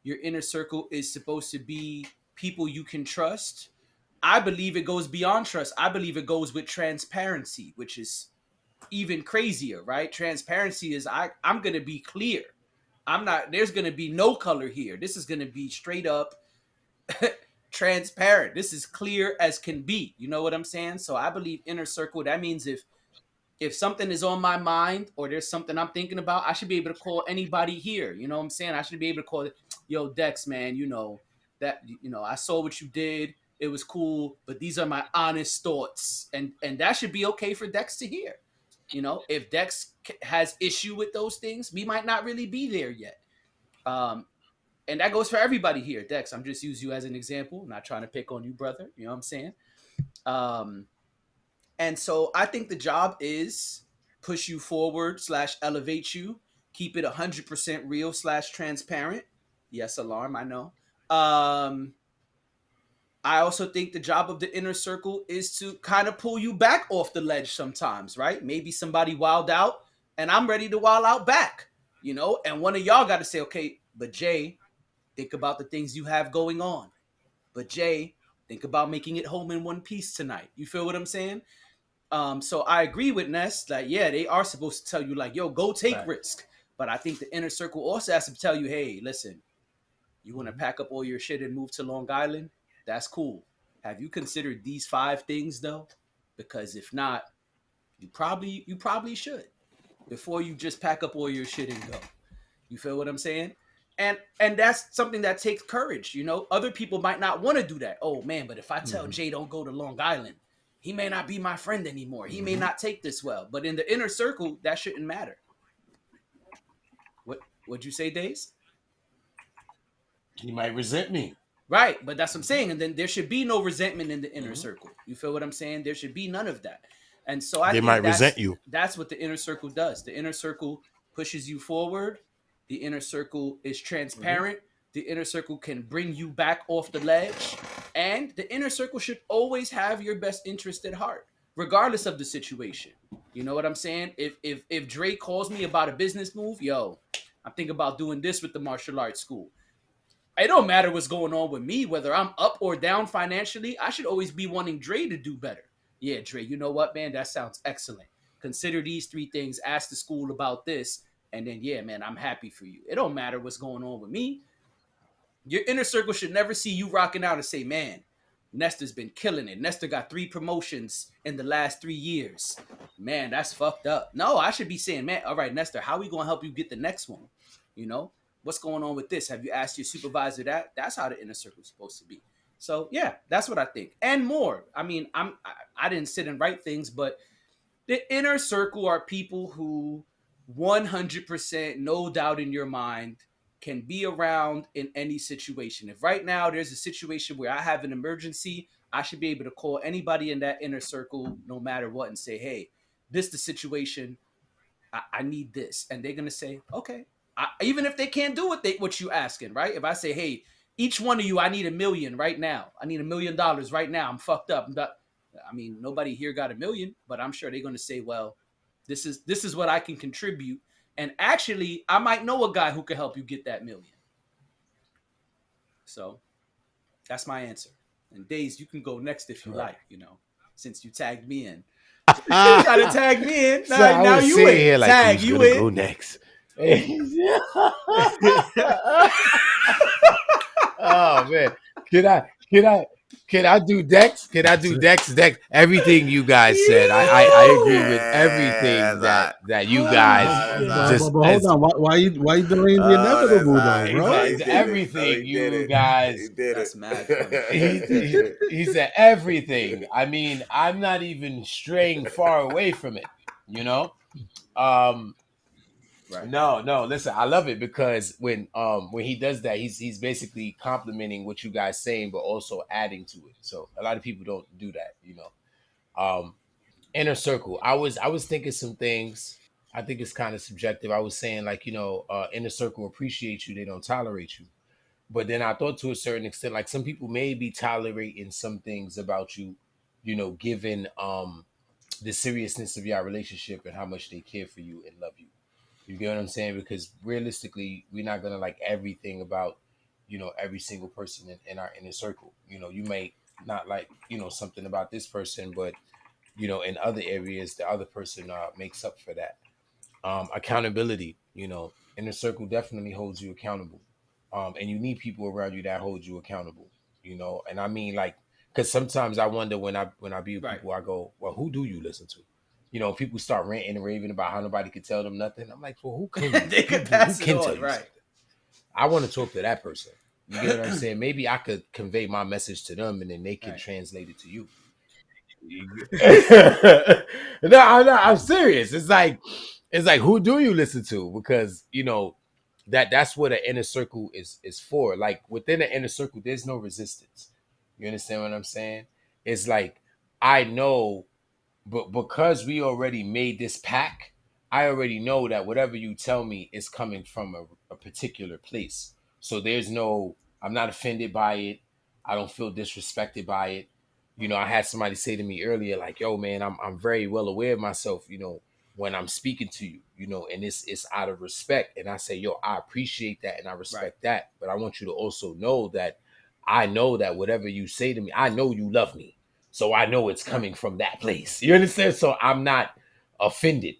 Your inner circle is supposed to be people you can trust. I believe it goes beyond trust. I believe it goes with transparency, which is even crazier, right? Transparency is I'm going to be clear. I'm not there's going to be no color here. This is going to be straight up transparent. This is clear as can be. You know what I'm saying? So I believe inner circle that means if something is on my mind or there's something I'm thinking about, I should be able to call anybody here. You know what I'm saying? I should be able to call, yo, Dex, man, I saw what you did. It was cool, but these are my honest thoughts. And that should be okay for Dex to hear. If Dex has issue with those things, we might not really be there yet. Um, and that goes for everybody here. Dex, I'm just using you as an example, not trying to pick on you, brother. You know what I'm saying? Um, and so I think the job is push you forward slash elevate you, keep it 100% real slash transparent. Yes, alarm, I know. Um, I also think the job of the inner circle is to kind of pull you back off the ledge sometimes, right? Maybe somebody wild out and I'm ready to wild out back, and one of y'all got to say, okay, but Jay, think about the things you have going on. But Jay, think about making it home in one piece tonight. You feel what I'm saying? So I agree with Ness that yeah, they are supposed to tell you like, yo, go take
Right.
risk. But I think the inner circle also has to tell you, hey, listen, you want to
Mhm.
pack up all your shit and move to Long Island? That's cool. Have you considered these 5 things though? Because if not, you probably should before you just pack up all your shit and go. You feel what I'm saying? And that's something that takes courage. Other people might not want to do that. Oh man, but if I tell
Mhm.
Jay don't go to Long Island, he may not be my friend anymore. He may
Mhm.
not take this well. But in the inner circle, that shouldn't matter. What'd you say, Days?
He might resent me.
Right, but that's what I'm saying. And then there should be no resentment in the inner
Mhm.
circle. You feel what I'm saying? There should be none of that. And so I
They might
think
resent
that's
you.
that's what the inner circle does. The inner circle pushes you forward. The inner circle is
Mhm.
transparent. The inner circle can bring you back off the ledge. And the inner circle should always have your best interest at heart, regardless of the situation. You know what I'm saying? If Dre calls me about a business move, yo, I'm thinking about doing this with the martial arts school. It don't matter what's going on with me, whether I'm up or down financially. I should always be wanting Dre to do better. Yeah, Dre, you know what, man? That sounds excellent. Consider these 3 things. Ask the school about this, and then yeah, man, I'm happy for you. It don't matter what's going on with me. Your inner circle should never see you rocking out and say, man, Nestor's been killing it. Nestor got 3 promotions in the last 3 years. Man, that's fucked up. No, I should be saying, man, all right, Nestor, how are we going to help you get the next one? You know, what's going on with this? Have you asked your supervisor that? That's how the inner circle is supposed to be. So yeah, that's what I think, and more. I mean, I didn't sit and write things, but the inner circle are people who 100% no doubt in your mind can be around in any situation. If right now there's a situation where I have an emergency, I should be able to call anybody in that inner circle no matter what and say, hey, this is the situation. I need this, and they're gonna say, okay. Even if they can't do what you asking, right? If I say, hey, each one of you, I need 1 million right now. I need $1 million right now. I'm fucked up. I mean, nobody here got 1 million, but I'm sure they're gonna say, well, this is what I can contribute, and actually, I might know a guy who can help you get that 1 million. So that's my answer. And Days, you can go next if you
Right.
like. Since you tagged me in, you try to tag me in.
So
Now,
I
now
was
you
sitting
in.
here like,
Tag
who's
you
gonna
in.
go next? Oh man, can I can I can I do Dex? Can I do Dex? Dex? Everything you guys said, I agree
You.
with
Yeah,
everything
that's hot.
that you
Oh
guys
That's
shit.
hot.
just
But hold
as
on, why you delaying the
Oh, that's
inevitable though,
hot.
bro?
He did it. Oh,
everything
he did
you
it. He
guys.
did
That's mad funny.
it.
He said everything. I mean, I'm not even straying far away from it. You know. Um,
Right.
No, no. Listen, I love it because when he does that, he's basically complimenting what you guys saying, but also adding to it. So a lot of people don't do that, you know. Inner circle. I was thinking some things. I think it's kind of subjective. I was saying like, inner circle appreciate you, they don't tolerate you. But then I thought to a certain extent, like some people may be tolerating some things about you, given the seriousness of your relationship and how much they care for you and love you. You get what I'm saying? Because realistically, we're not gonna like everything about, every single person in our inner circle. You may not like, something about this person, but in other areas, the other person makes up for that. Accountability, inner circle definitely holds you accountable. And you need people around you that hold you accountable, and I mean like, because sometimes I wonder when I be with
Right.
people, I go, well, who do you listen to? People start ranting and raving about how nobody can tell them nothing. I'm like, well, who can you
They
who
could
do who
pass it
can tell
on,
you
right?
something? I want to talk to that person. You get what I'm saying? Maybe I could convey my message to them and then they can
Right.
translate it to you. No, I'm serious. It's like who do you listen to? Because that's what an inner circle is for. Like within an inner circle, there's no resistance. You understand what I'm saying? It's like I know, but because we already made this pack, I already know that whatever you tell me is coming from a particular place. So I'm not offended by it. I don't feel disrespected by it. I had somebody say to me earlier, like, yo, man, I'm very well aware of myself, when I'm speaking to you, and it's out of respect. And I say, yo, I appreciate that and I
Right.
respect that. But I want you to also know that I know that whatever you say to me, I know you love me. So I know it's
Right.
coming from that place. You understand? So I'm not offended.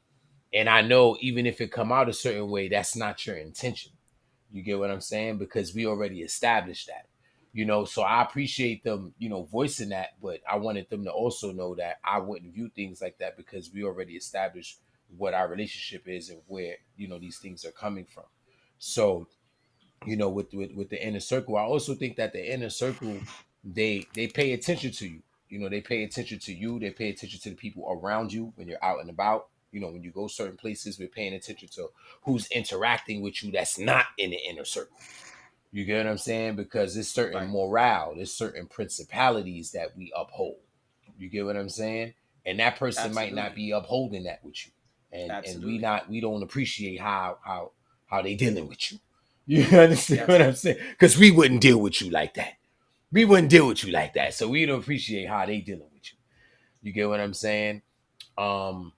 And I know even if it come out a certain way, that's not your intention. You get what I'm saying? Because we already established that. So I appreciate them, voicing that, but I wanted them to also know that I wouldn't view things like that because we already established what our relationship is and where, these things are coming from. So with the inner circle, I also think that the inner circle, they pay attention to you. They pay attention to you. They pay attention to the people around you when you're out and about. When you go certain places, we're paying attention to who's interacting with you that's not in the inner circle. You get what I'm saying? Because there's certain
Right.
morale, there's certain principalities that we uphold. You get what I'm saying? And that person might not
Absolutely.
be upholding that with you. And we
Absolutely.
not we don't appreciate how they dealing with you. You understand what
Yes.
I'm saying? Because we wouldn't deal with you like that. We wouldn't deal with you like that. So we don't appreciate how they dealing with you. You get what I'm saying? Um,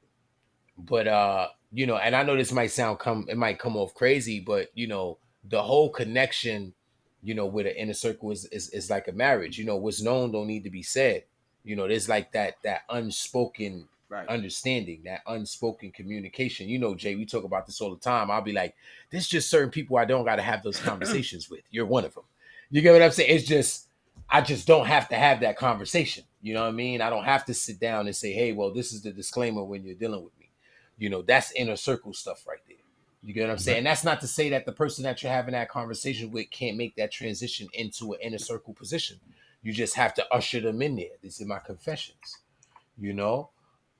but and I know this might it might come off crazy, but the whole connection, with an inner circle is like a marriage. What's known don't need to be said. There's like that unspoken
Right.
understanding, that unspoken communication. Jay, we talk about this all the time. I'll be like, there's just certain people I don't gotta have those conversations with. You're one of them. You get what I'm saying? It's just I just don't have to have that conversation. You know what I mean? I don't have to sit down and say, hey, well, this is the disclaimer when you're dealing with me. That's inner circle stuff right there. You get what I'm saying? And that's not to say that the person that you're having that conversation with can't make that transition into an inner circle position. You just have to usher them in there. These are my confessions, you know?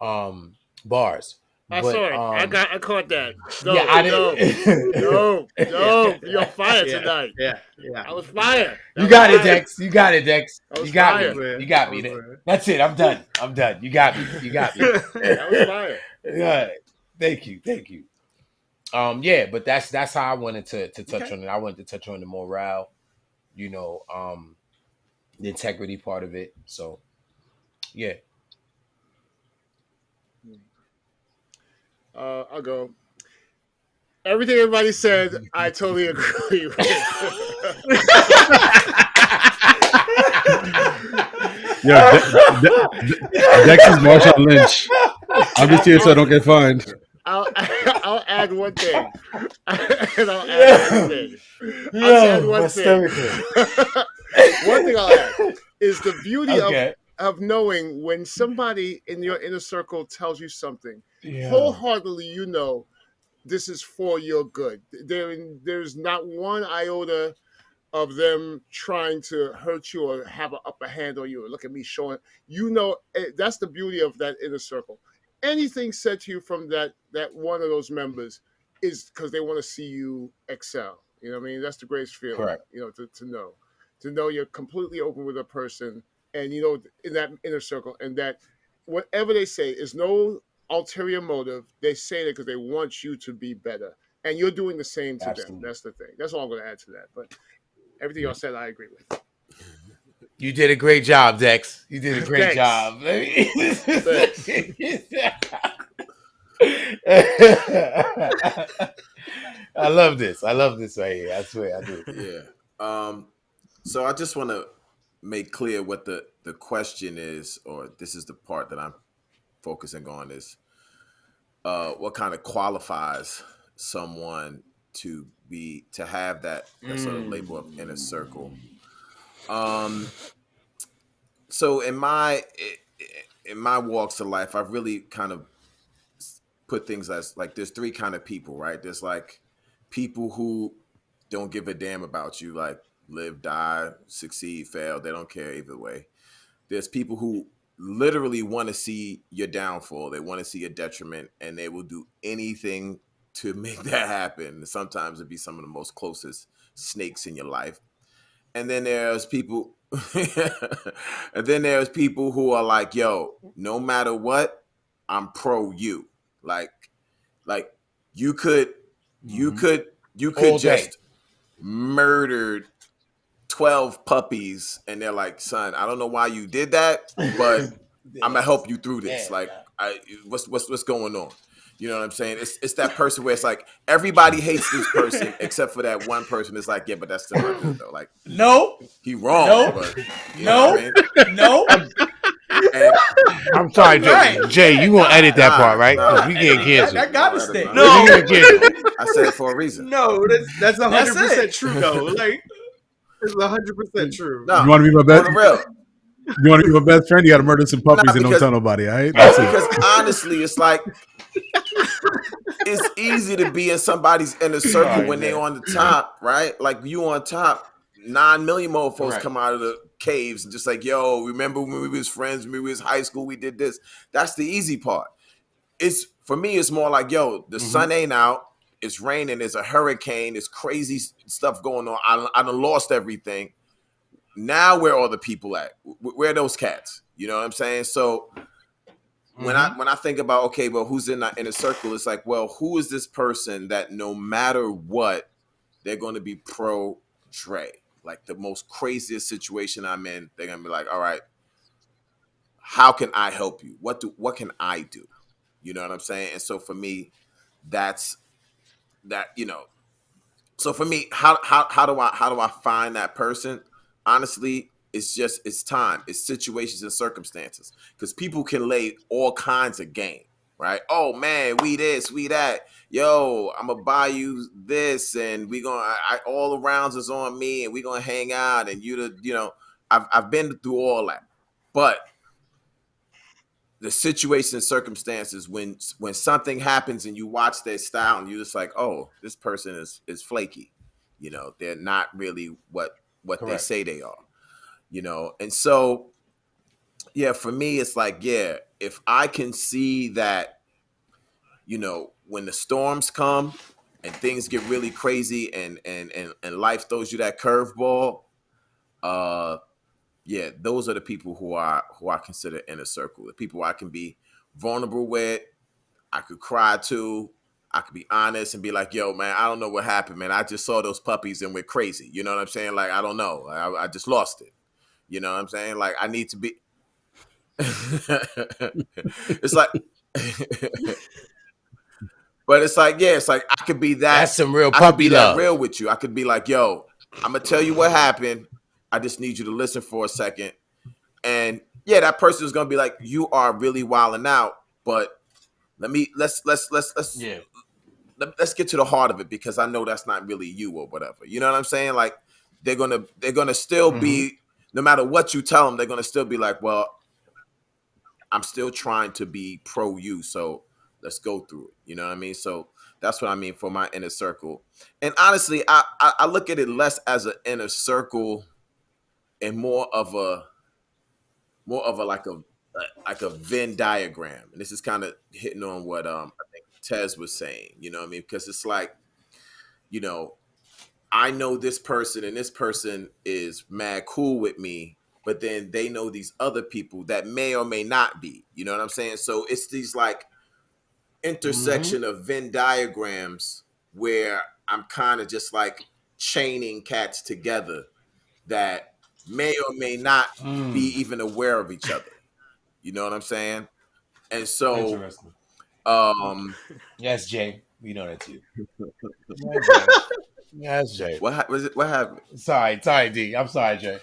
Um, bars.
I
But
saw it. I caught that.
yeah,
Dope,
I
dope,
didn't
dope,
Yeah,
dope. You're on fire
yeah,
tonight.
yeah, yeah.
That was fire.
You
That was
got it,
fire.
Dex. You got it, Dex.
That was
You got
I was
fire.
me.
weird.
You
I
got
was
me.
weird.
That's it. I'm done. I'm done. You got me. You got me.
That was fire.
Yeah. Thank you. Thank you. Yeah, but that's how I wanted to touch
Okay.
on it. I wanted to touch on the morale, the integrity part of it. So yeah.
I'll go. Everything everybody said, I totally agree with.
Yo, Dex is Marshawn Lynch. I'm just here so I don't get fined.
I'll I'll add one thing, and I'll add one
Yeah.
thing. I'll just add
Yo,
one
my
thing.
stomach hurt.
One thing I'll add is the beauty
Okay.
of knowing when somebody in your inner circle tells you something
Yeah.
wholeheartedly, you know this is for your good. There's not one iota of them trying to hurt you or have an upper hand on you. Or look at me showing. That's the beauty of that inner circle. Anything said to you from that one of those members is because they want to see you excel. You know what I mean? That's the greatest feeling.
Correct.
To know you're completely open with a person, and in that inner circle, and that whatever they say is no ulterior motive. They say that because they want you to be better, and you're doing the same to them.
Absolutely.
That's the thing. That's all I'm going to add to that. But Everything y'all said, I agree with.
You did a great job, Dex. You did a great
Thanks.
job.
Thanks.
I love this. I love this right here. I swear I do.
Yeah. So I just want to make clear what the question is, or this is the part that I'm focusing on is what kind of qualifies someone to have that sort of label of inner circle. Um, so in my walks of life, I've really kind of put things as like there's three kind of people, right? There's like people who don't give a damn about you, like live, die, succeed, fail. They don't care either way. There's people who literally want to see your downfall. They want to see your detriment, and they will do anything to make that happen. Sometimes it'd be some of the most closest snakes in your life. And then there's people, and then there's people who are like, "Yo, no matter what, I'm pro you." Like, like you could, you could, you could
All day.
just murdered 12 puppies, and they're like, "Son, I don't know why you did that, but I'm gonna help you through this."
Yeah,
Like,
nah.
what's going on? You know what I'm saying? It's that person where it's like everybody hates this person except for that one person. It's like, yeah, but that's still my dude though. Like,
No,
he wrong,
no,
but you know what I
no,
mean?
no.
And
I'm sorry, Jay.
Right.
Jay, you gonna edit that
Nah,
part, right?
nah.
Because we getting
That,
canceled.
that gotta
Don't
stay.
edit,
No.
We getting canceled.
I said it for a reason.
No, that's
That's
100%
it.
true though. Like it's 100% true.
No,
You want to be my
on
best?
the real.
You want to be my best friend? You got to murder some puppies and don't
because-
tell nobody. All right? That's it.
Because honestly, it's like it's easy to be in somebody's inner circle
Sorry,
when they
man.
on the top, right? Like you on top, 9 million more folks
Right.
come out of the caves and just like, yo, remember when we was friends, when we was high school, we did this. That's the easy part. It's for me, it's more like, yo, the sun ain't out, it's raining, there's a hurricane, there's crazy stuff going on. I done lost everything. Now where are the people at? Where are those cats? You know what I'm saying? So when I think about, okay, well, who's in that inner circle, it's like, well, who is this person that no matter what, they're going to be pro Dre? Like the most craziest situation I'm in, they're going to be like, all right, how can I help you? What can I do? You know what I'm saying? And so for me, that's that, you know. So for me, how do I find that person? Honestly, it's time, it's situations and circumstances. Because people can lay all kinds of game, right? Oh man, we this, we that. Yo, I'm gonna buy you this, and we gonna all the rounds is on me, and we gonna hang out, and I've been through all that, but the situation and circumstances when something happens and you watch their style and you're just like, oh, this person is flaky, they're not really what they
Correct.
say they are, and so yeah, for me it's like, yeah, if I can see that, when the storms come and things get really crazy and life throws you that curveball, yeah, those are the people who I consider inner circle. The people I can be vulnerable with, I could cry to, I could be honest and be like, yo, man, I don't know what happened, man. I just saw those puppies and we're crazy. You know what I'm saying? Like, I don't know. I just lost it. You know what I'm saying? Like, I need to be. It's like, but it's like, yeah, it's like I could be that.
That's some real
I could be
puppy
that
love.
real with you. I could be like, yo, I'm gonna tell you what happened. I just need you to listen for a second. And yeah, that person is gonna be like, you are really wilding out, but let's
Yeah.
let's get to the heart of it, because I know that's not really you or whatever. You know what I'm saying? Like they're gonna still be, no matter what you tell them, they're gonna still be like, well, I'm still trying to be pro you, so let's go through it. You know what I mean? So that's what I mean for my inner circle. And honestly, I look at it less as an inner circle and more of a like a Venn diagram. And this is kind of hitting on what I think Tez was saying, you know what I mean? Because it's like, I know this person and this person is mad cool with me, but then they know these other people that may or may not be, you know what I'm saying? So it's these like intersection of Venn diagrams where I'm kind of just like chaining cats together that may or may not be
Mm,
even aware of each other. You know what I'm saying? And so,
interesting.
um,
Yes, Jay. We know that's you. Yes, Jay. Yes, Jay.
was it? What happened?
Sorry, D. I'm sorry, Jay.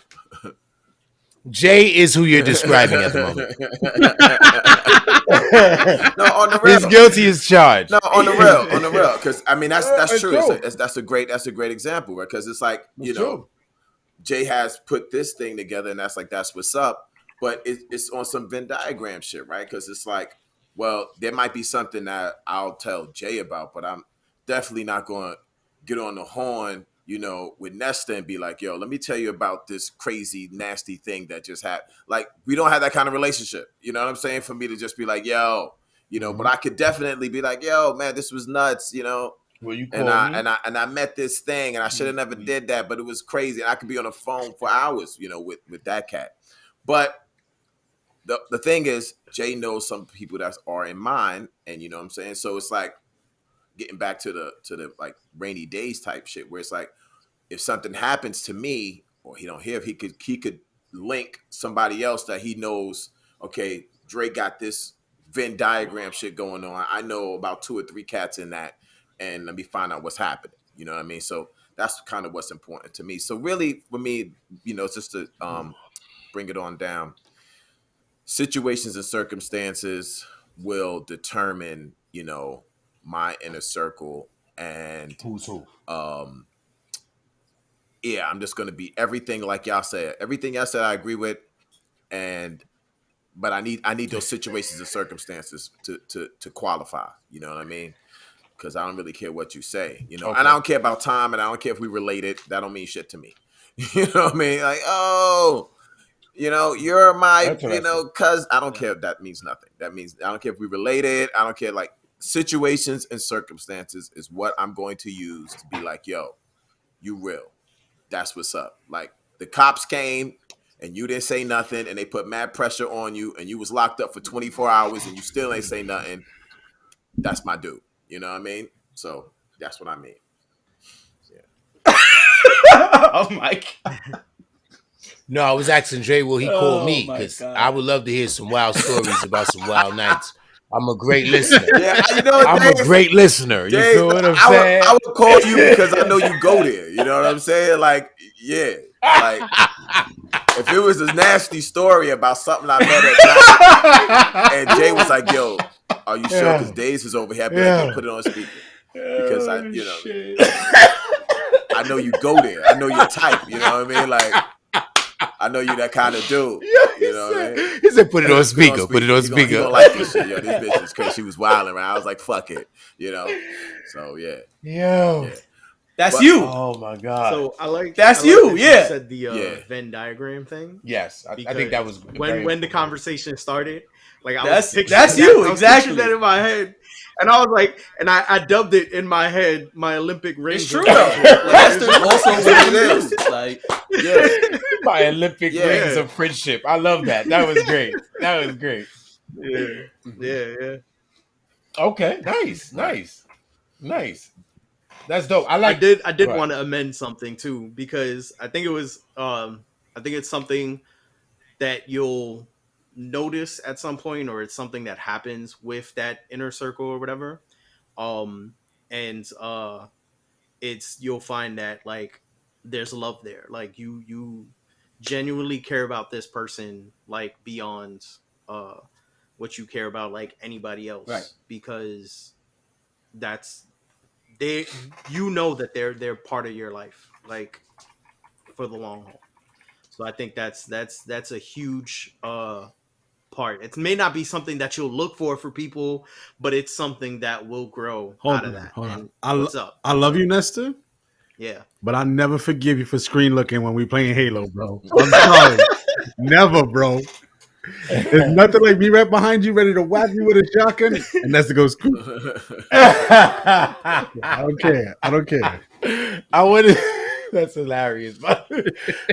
Jay is who you're describing at the moment.
No, on the
His
real.
guilty is charged.
No, on the real, because I mean that's
It's
true.
true.
That's a great example, right? Because it's like
It's true.
Jay has put this thing together, and that's what's up. But it's on some Venn diagram shit, right? Because it's like, well, there might be something that I'll tell Jay about, but I'm definitely not going to get on the horn, with Nesta and be like, yo, let me tell you about this crazy, nasty thing that just happened. Like, we don't have that kind of relationship. You know what I'm saying? For me to just be like, yo, but I could definitely be like, yo, man, this was nuts.
Well, you
And
call
I
me.
and I and I met this thing, and I should have never did that, but it was crazy. And I could be on the phone for hours, with that cat. But the thing is, Jay knows some people that are in mine, and you know what I'm saying. So it's like getting back to the like rainy days type shit, where it's like if something happens to me or he don't hear, if he could link somebody else that he knows. Okay, Dre got this Venn diagram shit going on. I know about 2 or 3 cats in that, and let me find out what's happening. You know what I mean? So that's kind of what's important to me. So really, for me, it's just to bring it on down. Situations and circumstances will determine, my inner circle, and
Who's who?
um, yeah, I'm just gonna be everything like y'all said. Everything y'all said, I agree with, and but I need those situations and circumstances to qualify. You know what I mean? Because I don't really care what you say. And I
Okay.
don't care about time, and I don't care if we related. That don't mean shit to me. You know what I mean? Like, oh, you're my,
Interesting.
cuz I don't care if that means nothing. That means I don't care if we related. I don't care. Like, situations and circumstances is what I'm going to use to be like, yo, you real. That's what's up. Like, the cops came and you didn't say nothing, and they put mad pressure on you, and you was locked up for 24 hours and you still ain't say nothing. That's my dude. You know what I mean? So that's what I mean. Yeah.
Oh my god.
No, I was asking Jay, will he call
Oh
me?
my
Because I
god.
would love to hear some wild stories about some wild nights. I'm a great listener.
Yeah, you know what,
I'm a
Dave?
great listener. You
Dave,
feel what I'm
I
saying?
would call you because I know you go there. You know what I'm saying? Like, yeah. Like, if it was a nasty story about something I met at night, and Jay was like, yo, are you sure? Because
Yeah.
Days is over here. I'd be like, yo,
Yeah.
put it on speaker. Because
Oh shit.
I know you go there. I know your type. You know what I mean? Like, I know you that kind of dude.
Yeah,
You know what I mean?
he said, put it on
Put it on
speaker. Put it
speaker.
on
He
speaker.
gonna like this shit. Yo, this bitch is crazy. She was wilding around. I was like, fuck it. So yeah.
Yo.
Yeah.
That's
But-
you.
Oh my God.
So
That's
I
you,
that
yeah.
said the
Yeah.
Venn diagram thing.
Yes. I think that was
when the conversation started. Like, I
That's-
was picturing
that's
that,
you,
I was
exactly.
picturing that in my head, and I was like, and I dubbed it in my head my Olympic rings.
It's true
of
though.
friendship. Like,
That's
it's-
also
It
what it
is.
is. Like,
Yeah.
my Olympic
Yeah.
rings of friendship. I love that. That was great. That was great.
yeah.
Okay. Nice.
Right.
Nice. That's dope. I
I did
Go ahead.
want to amend something too, because I think it's something that you'll notice at some point, or it's something that happens with that inner circle or whatever. And it's you'll find that, like, there's love there. Like, you genuinely care about this person, like, beyond uh what you care about, like, anybody else.
Right.
Because that's they you know that they're part of your life, like, for the long haul. So I think that's a huge part. It may not be something that you'll look for people, but it's something that will grow out of that.
Hold
And
on.
what's up?
I love you, Nestor,
Yeah.
but I never forgive you for screen looking when we playing Halo, bro. I'm sorry. Never, bro. There's nothing like me right behind you, ready to whack you with a shotgun, and Nestor goes, "Cool." I don't care.
I wanted. That's hilarious. I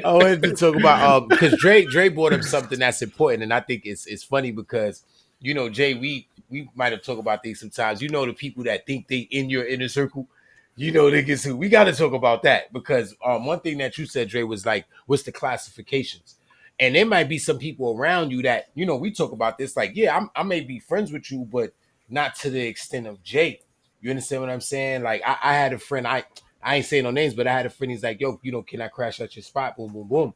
wanted to talk about because Dre brought up something that's important, and I think it's funny because Jay, we might have talked about things sometimes. The people that think they in your inner circle, You know, niggas who we got to talk about that because one thing that you said, Dre, was like, what's the classifications? And there might be some people around you that you know we talk about this. Like, yeah, I may be friends with you, but not to the extent of Jay. You understand what I'm saying? Like, I had a friend. I ain't saying no names, but I had a friend. He's like, yo, you know, can I crash at your spot? Boom, boom, boom.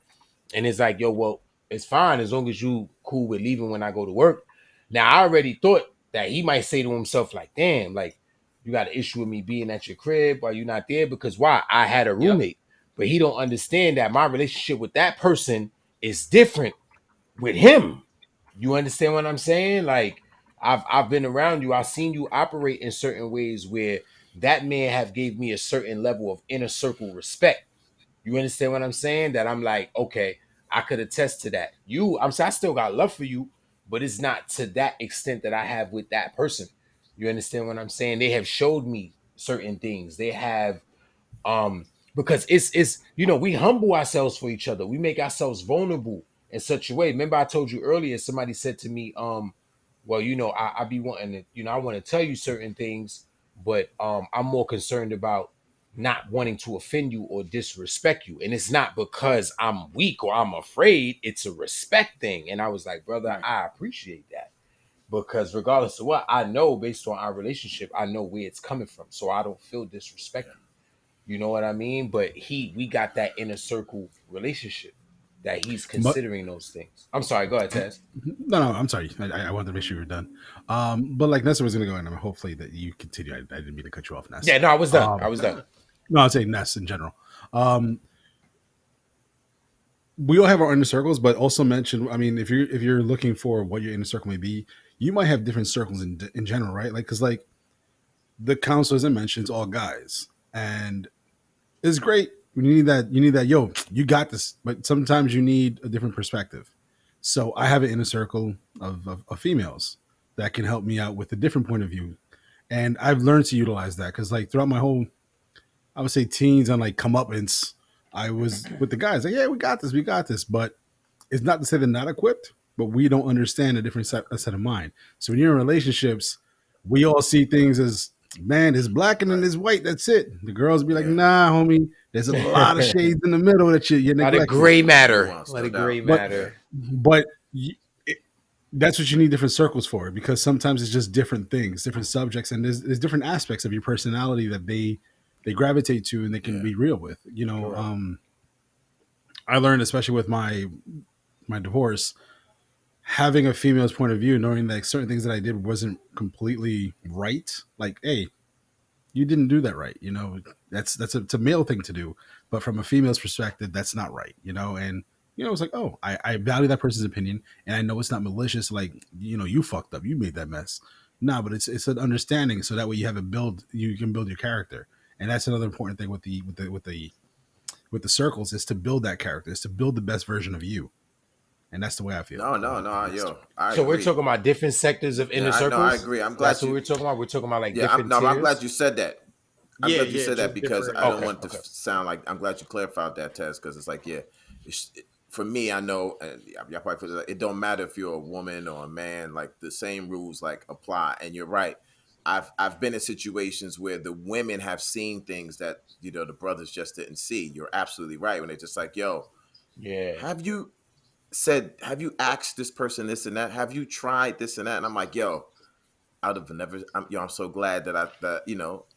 And it's like, yo, well, it's fine as long as you cool with leaving when I go to work. Now, I already thought that he might say to himself, like, damn, like, you got an issue with me being at your crib while you're not there because why? I had a
Yep.
roommate. But he don't understand that my relationship with that person is different with him. You understand what I'm saying? Like, I've been around you. I've seen you operate in certain ways where that man have gave me a certain level of inner circle respect. You understand what I'm saying? That I'm like, okay, I could attest to that. I'm saying I still got love for you, but it's not to that extent that I have with that person. You understand what I'm saying? They have showed me certain things. They have because it's you know, we humble ourselves for each other. We make ourselves vulnerable in such a way. Remember, I told you earlier, somebody said to me, well, you know, I be wanting to, you know, I want to tell you certain things, but I'm more concerned about not wanting to offend you or disrespect you. And it's not because I'm weak or I'm afraid, it's a respect thing. And I was like, brother,
Right.
I appreciate that. Because regardless of what, I know based on our relationship, I know where it's coming from. So I don't feel disrespected. You know what I mean? But we got that inner circle relationship that he's
But
considering those things. I'm sorry, go ahead, Taz.
no, I'm sorry. I wanted to make sure you were done. But like Nessa was going to go in, and hopefully that you continue. I didn't mean to cut you off, Ness.
Yeah, no, I was done. I
Um,
was done.
no, I'd say Ness in general. Um, we all have our inner circles, but also mention. I mean, if you're looking for what your inner circle may be, you might have different circles in general, right? Like, because like the counselors I mentioned, all guys, and it's great when you need that. Yo, you got this, but sometimes you need a different perspective. So I have an inner circle of females that can help me out with a different point of view, and I've learned to utilize that because like throughout my whole, I would say teens and like comeuppance, I was with the guys like, yeah, we got this, but it's not to say they're not equipped, but we don't understand a different set of mind. So when you're in relationships, we all see things as, man, it's black and then
Right.
it's white. That's it. The girls be like,
Yeah.
nah, homie, there's a lot of shades in the middle that you're
Let it
neglecting.
gray matter.
Nuance,
Let
no
it gray
doubt.
But
Yeah.
matter.
but it, that's what you need different circles for, because sometimes it's just different things, different subjects, and there's different aspects of your personality that they gravitate to and they can
Yeah.
be real with.
Correct.
I learned, especially with my divorce, having a female's point of view, knowing that certain things that I did wasn't completely right. Like, hey, you didn't do that right. It's a male thing to do, but from a female's perspective, that's not right. And it's like, oh, I value that person's opinion, and I know it's not malicious. Like, you fucked up, you made that mess. Nah, but it's an understanding, so that way you can build your character, and that's another important thing with the circles, is to build that character, is to build the best version of you, and that's the way I feel.
No, no, no, yo, I
So we're
agree.
talking about different sectors of inner
Yeah, I
circles.
agree. I'm
That's
glad
what
you.
we're talking about. We're talking about like
Yeah,
different
I'm glad
tiers.
you said that. I'm
Yeah,
glad you
yeah,
said that
just
because
different.
I don't
Okay,
want to
okay.
sound like, I'm glad you clarified that, test, because it's like, yeah, for me, I know, and y'all probably feel like it don't matter if you're a woman or a man, like the same rules like apply. And you're right. I've been in situations where the women have seen things that the brothers just didn't see. You're absolutely right when they're just like, yo,
Yeah.
have you have you asked this person this and that? Have you tried this and that? And I'm like, yo, I would have never. I'm so glad that I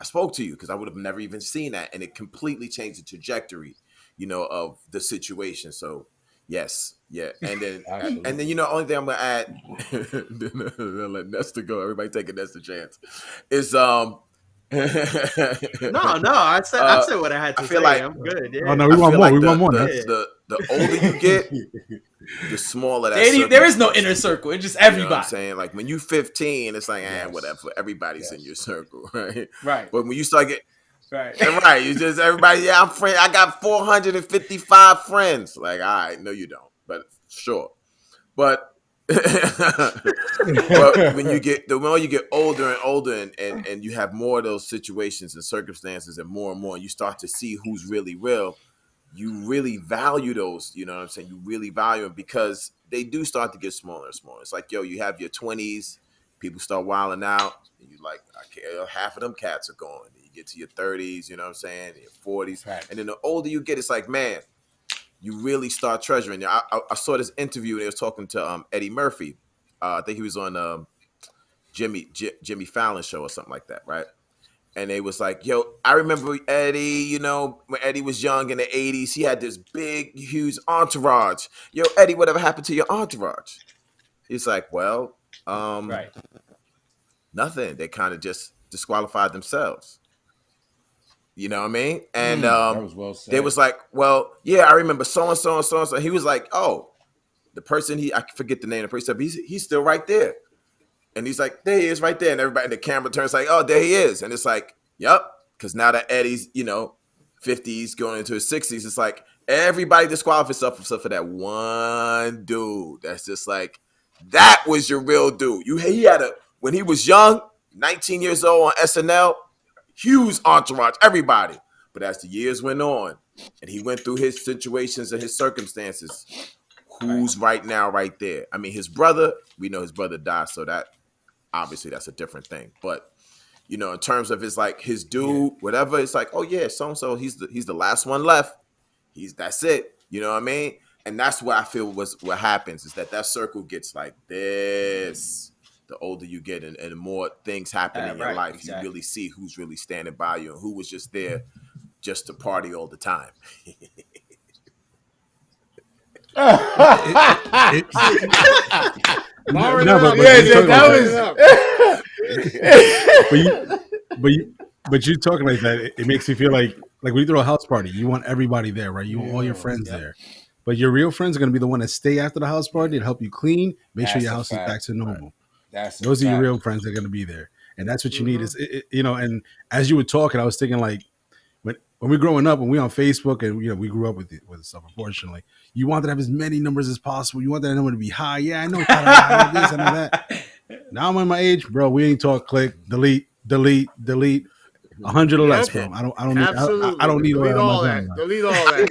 spoke to you, because I would have never even seen that, and it completely changed the trajectory, of the situation. So yes, yeah, and then
Absolutely.
only thing I'm gonna add, then I'll let Nesta go. Everybody take a Nesta chance. Is
No, no, I said what I had
I
to
feel
say.
like
I'm good.
Oh
Yeah,
no, we
I
want
feel
more. We
like
want
the
more,
the
Ness.
yeah.
the older you get, the smaller that
There
circle
is no
starts
inner
to be.
circle. It's just
You know what I'm
everybody.
saying? Like when you 15, it's like,
Yes.
whatever. Everybody's in your
Yes.
circle, right?
Right.
But when you start getting
Right.
right, you just everybody. Yeah, I'm friend. I got 455 friends. Like, all right, no, you don't. But sure. But but when you get the more you get older and older, and you have more of those situations and circumstances, and more, you start to see who's really real. You really value those, you know what I'm saying? You really value them, because they do start to get smaller and smaller. It's like, yo, you have your 20s, people start wilding out, and you like, I can't, half of them cats are gone. get to your 30s, you know what I'm saying, your 40s.
Facts.
And then the older you get, it's like, man, you really start treasuring. I saw this interview and they was talking to Eddie Murphy. I think he was on Jimmy Fallon show or something like that, right? And they was like, yo, I remember Eddie, you know, when Eddie was young in the 80s, he had this big, huge entourage. Yo, Eddie, whatever happened to your entourage? He's like, well,
Right.
nothing. They kind of just disqualified themselves. You know what I mean? And
That was well said.
they was like, well, yeah, I remember so and so and so and so. He was like, oh, the person I forget the name of the person, but he's still right there. And he's like, there he is right there. And everybody in the camera turns like, oh, there he is. And it's like, yep. Because now that Eddie's, 50s going into his 60s, it's like everybody disqualifies himself except for that one dude. That's just like, that was your real dude. He had when he was young, 19 years old on SNL, huge entourage, everybody. But as the years went on and he went through his situations and his circumstances, who's right now right there? I mean, his brother, we know his brother died, so that obviously that's a different thing. But in terms of his dude, whatever, it's like, oh yeah, so and so, he's the last one left. That's it. You know what I mean? And that's what I feel what happens is that circle gets like this. The older you get and the more things happen in your life, exactly. You really see who's really standing by you and who was just there just to party all the time.
But you talking like that, it makes me feel like when you throw a house party, you want everybody there, right? You want all your friends there. But your real friends are going to be the one that stay after the house party and help you clean, make sure your house is back to normal. Those are your real friends that are going to be there. And that's what you need is, and as you were talking, I was thinking like, when we're growing up and we on Facebook and we grew up with stuff, unfortunately, you want to have as many numbers as possible. You want that number to be high. Yeah, I know this, I know that. Now I'm at my age, bro. We ain't talk, click, delete, 100 or less, bro. I don't need all that.
Delete all that.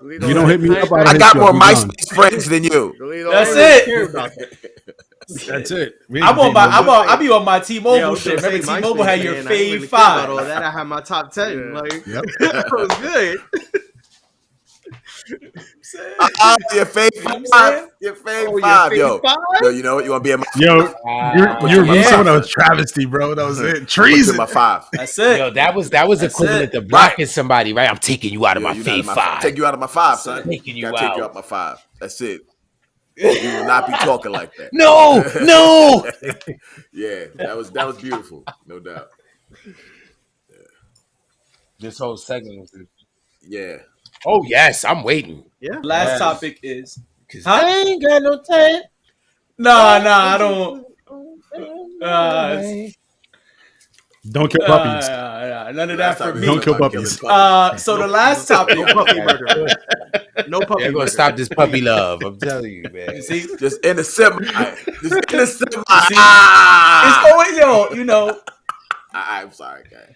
You don't hit me up.
I got more MySpace friends than you.
That's it.
That's it.
I be on my T-Mobile shit. Remember T-Mobile had your fave 5.
All that I had my top 10.
Yeah.
Like,
Yep.
that was good.
Your fave 5. Your fave 5, yo. Yo, you know what? You want to be in my 5?
You're someone that was travesty, bro. That was it. Treason.
My 5.
That's it.
Yo, that was equivalent to blocking somebody, right? I'm taking you out of my fave 5.
Take you out of my 5, son.
Taking you out.
Take you out my 5. That's it. We will not be talking like that.
No.
Yeah, that was beautiful, no doubt.
Yeah. This whole segment was.
Yeah.
Oh yes, I'm waiting.
Yeah. Last topic is.
I ain't got no time.
Nah, I don't.
Don't kill puppies.
None of that for me.
Don't kill puppies.
So the last topic.
No puppy.
They're gonna stop this puppy love. I'm telling you, man.
You see,
just in the semi. It's
always
I'm sorry, guys.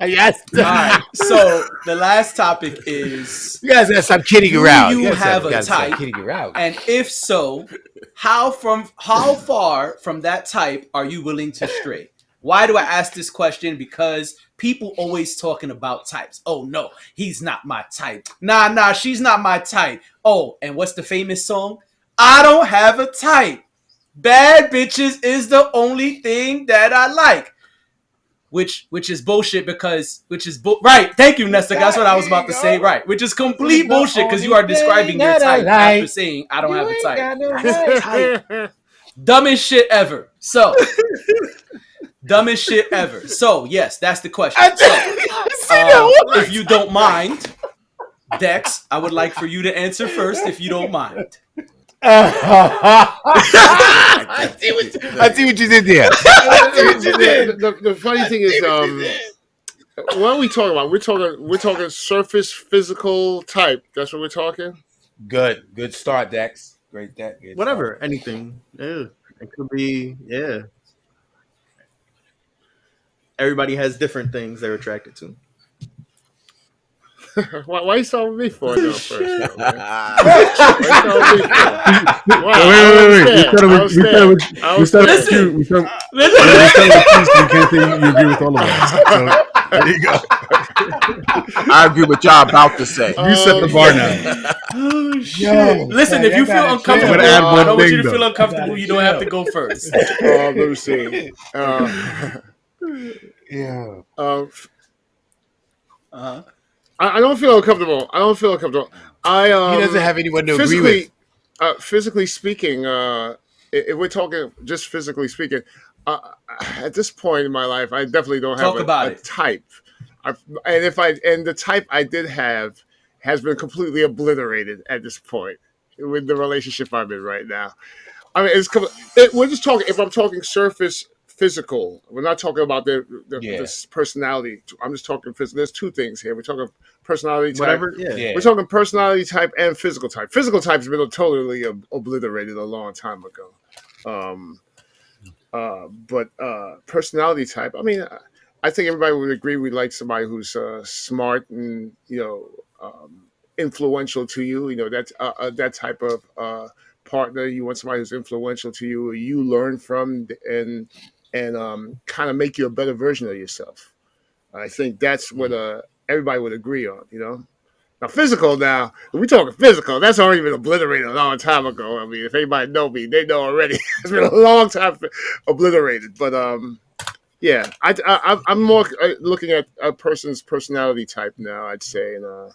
Yes.
All right. So the last topic is:
you guys gotta stop kidding around.
You have a type,
kidding around.
And if so, how far from that type are you willing to stray? Why do I ask this question? Because people always talking about types. Oh no, he's not my type. Nah, she's not my type. Oh, and what's the famous song? I don't have a type. Bad bitches is the only thing that I like. Which is bullshit right. Thank you, Nesta. That's what I was about to say. Right. Which is complete bullshit because you are describing your type after saying I don't have a type. Dumbest shit ever. So dumbest shit ever. So yes, that's the question. If you don't mind, Dex, I would like for you to answer first if you don't mind.
I see what you did there.
The funny thing is, what are we talking about? We're talking surface physical type. That's what we're talking.
Good start, Dex. Great, Dex.
Whatever, anything. Yeah, it could be. Yeah, everybody has different things they're attracted to.
Why you starting with me for though first though, man?
Ah,
Why you starting with me for? Wow, I don't
Wait.
understand. I don't understand. I don't
We started with
understand.
Listen,
you. We started,
listen.
we started with you, so you can't say you agree with all of us. So there you go.
I agree with y'all about to say.
You set the bar now.
Oh shit!
Yo,
Listen,
son,
if
y'all
you feel
gotta
I'm
uncomfortable,
gonna
chill.
add
I
one
don't want you
thing
to feel
though.
uncomfortable.
Gotta
You don't have to
chill.
go first.
Let me see.
Yeah.
Uh,
Uh-huh.
I don't feel uncomfortable. I don't feel uncomfortable. I
He doesn't have anyone to agree with.
physically speaking, if we're talking just physically speaking, uh, at this point in my life, I definitely don't have
Talk about
a
it.
type. And the type I did have has been completely obliterated at this point with the relationship I'm in right now. I mean, we're just talking. If I'm talking surface physical, we're not talking about
Yeah.
this personality. I'm just talking physical. There's two things here. We're talking personality type.
Whatever. Yeah.
Yeah.
We're talking personality type and physical type. Physical type has been totally obliterated a long time ago. Um, but personality type. I mean, I think everybody would agree we like somebody who's smart and influential to you. You know that type of partner. You want somebody who's influential to you, you learn from, and kind of make you a better version of yourself. I think that's what everybody would agree on. You know. Now, physical. Now, if we talking physical, that's already been obliterated a long time ago. I mean, if anybody know me, they know already. It's been a long time obliterated. But yeah, I'm more looking at a person's personality type now. I'd say, and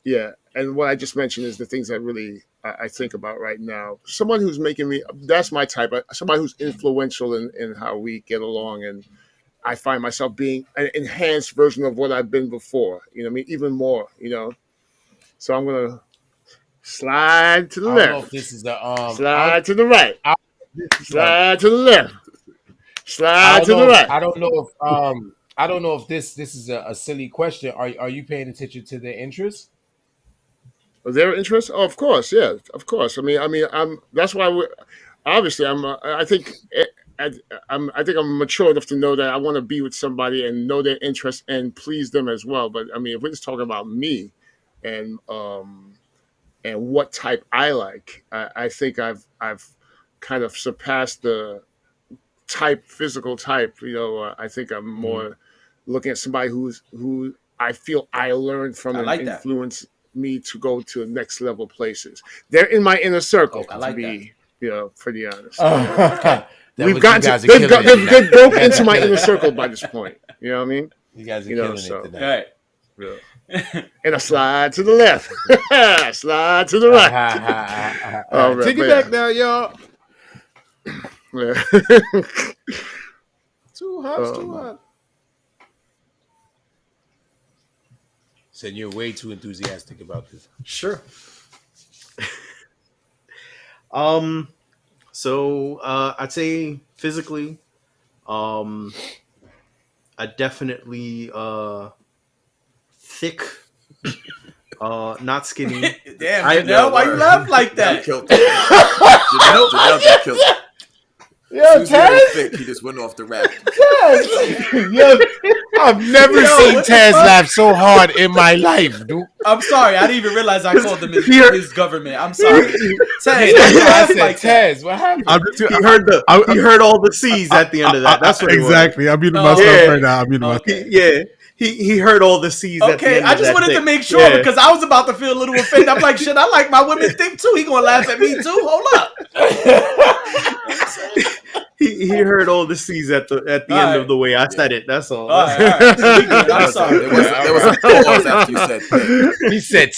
yeah, and what I just mentioned is the things that really I think about right now. Someone who's making me. That's my type. Somebody who's influential in how we get along, and I find myself being an enhanced version of what I've been before. You know, what I mean, even more. You know. So I'm gonna slide to the
I don't know if
left,
this is a
slide to the right,
I, one.
slide to the left,
I
slide
don't
to the
know.
right.
I don't know if this is a silly question. Are you paying attention to their interests?
Was there interest? Oh, of course, yeah, of course. I'm. That's why we. Obviously, I'm. I think. I, I think I'm mature enough to know that I want to be with somebody and know their interest and please them as well. But I mean, if we're just talking about me, and what type I like, I think I've kind of surpassed the physical type. You know, I think I'm
Mhm.
more looking at somebody who I feel I learned from
I
and
like that.
influenced me to go to next level places. They're in my inner circle,
I
Okay.
to
like that.
be pretty honest.
Okay.
That
We've
was you
gotten to
guys are killing it tonight.
they've
You
broke
guys are
into my
killing
inner
it.
circle by this point. You know what I mean?
You guys are
You know,
killing it
so
All
tonight.
right.
yeah. And a slide to the left, slide to the right. All right,
Take it
but
back now, y'all.
yeah.
Too hot, it's too
um,
hot. Said you're way too enthusiastic about this.
Sure.
Um. So I'd say physically, um, I definitely thick, not skinny.
Damn,
I
Yo,
Janelle, why you
word.
laugh like
Janelle
that?
killed it. Janelle just killed it. As soon
Yo,
as you heard
Taz,
thick, he just went off the rap.
Taz. Yo, I've never
Yo,
seen
what the
Taz
fuck?
laugh so hard in my life, dude.
I'm sorry. I didn't even realize I called him
Here-
his government. I'm sorry. Taz,
Yeah,
why
that's
you
why I
laugh
said,
like that?
Taz, what happened?
he heard all the C's at the end of that. That's what it was.
Exactly. I'm muting
Oh,
myself
Yeah.
right now. I'm muting myself.
Okay.
Yeah, he heard all the C's at the
Okay,
end
I
of
just
that
wanted to
thing.
make sure
Yeah.
because I was about to feel a little offended. I'm like, shit, I like my women thick too. He gonna laugh at me too. Hold up. You know what I'm saying?
He heard all the C's at the
All
end
right.
of the way I said it. That's all.
All right. So we good. I'm
That's all
sorry.
There
right.
was there was a pause after you said thick.
He said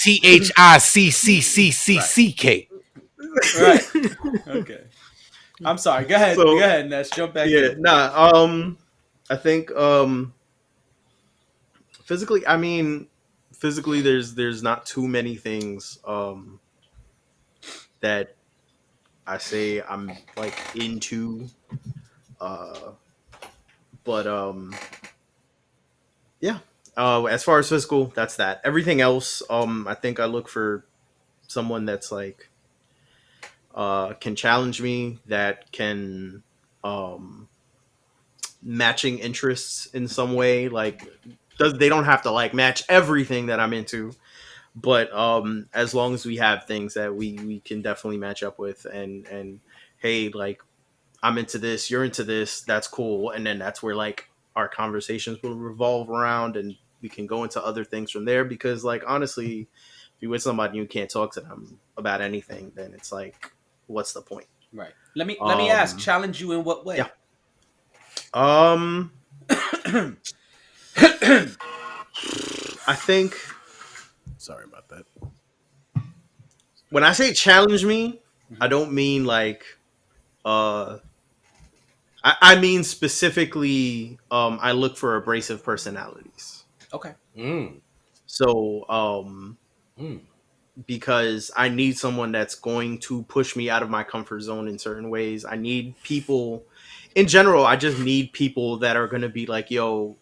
THICCCCCK.
Right. Okay. I'm sorry. Go ahead. Go
So
ahead, Ness. Jump back
yeah,
in.
I think physically, I mean, physically, there's not too many things that I say I'm like into, uh, but yeah. As far as physical, that's that. Everything else, I think I look for someone that's like can challenge me, that can matching interests in some way. Like they don't have to like match everything that I'm into, but as long as we have things that we can definitely match up with, and hey, like I'm into this, you're into this, that's cool. And then that's where like our conversations will revolve around, and we can go into other things from there. Because like honestly, if you're with somebody and you can't talk to them about anything, then it's like, what's the point?
Right. Let me ask, challenge you in what
Yeah.
way?
I think
Sorry about that.
when I say challenge me, I
Mhm.
don't mean like uh I mean specifically I look for abrasive personalities.
Okay.
Mm,
So
mm.
because I need someone that's going to push me out of my comfort zone in certain ways. I need people in general, I just need people that are going to be like, "Yo,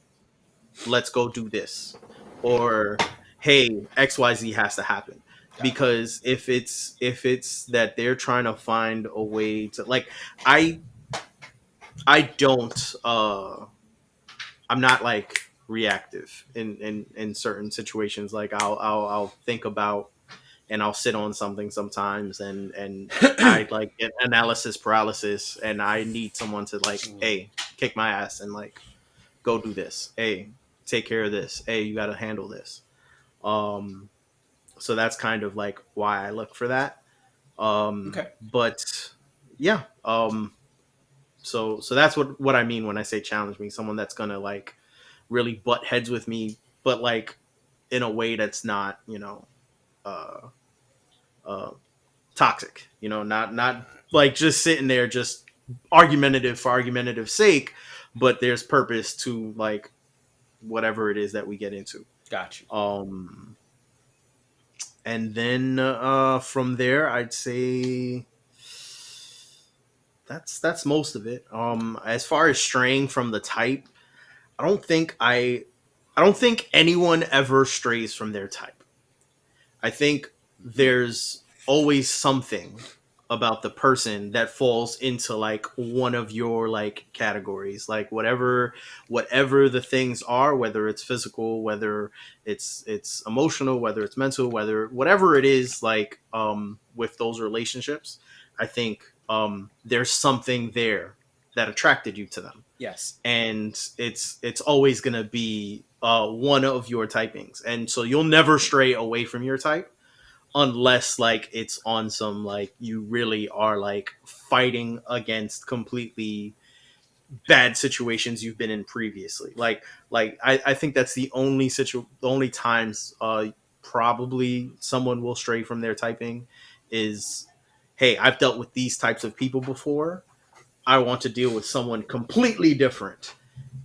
let's go do this." Or, "Hey, XYZ has to happen."
Gotcha.
Because if it's that they're trying to find a way to like I I don't I'm not like reactive in certain situations. Like I'll think about and I'll sit on something sometimes, and I like get analysis paralysis, and I need someone to like, hey, kick my ass and like go do this. Hey, take care of this. Hey, you got to handle this. Um, so that's kind of like why I look for that.
Okay.
But yeah, so that's what I mean when I say challenge me. Someone that's gonna like really butt heads with me, but like in a way that's not, uh, uh, toxic. Not like just sitting there just argumentative for argumentative sake, but there's purpose to like whatever it is that we get into.
Got you.
Um, and then from there, I'd say that's most of it. As far as straying from the type, I don't think I don't think anyone ever strays from their type. I think
Hmm.
there's always something about the person that falls into like one of your like categories, like whatever the things are, whether it's physical, whether it's emotional, whether it's mental, whether whatever it is, like with those relationships, I think there's something there that attracted you to them,
Yes.
and it's always going to be one of your typings, and so you'll never stray away from your type unless like it's on some like you really are like fighting against completely bad situations you've been in previously. I think that's the only times probably someone will stray from their typing is, hey, I've dealt with these types of people before, I want to deal with someone completely different.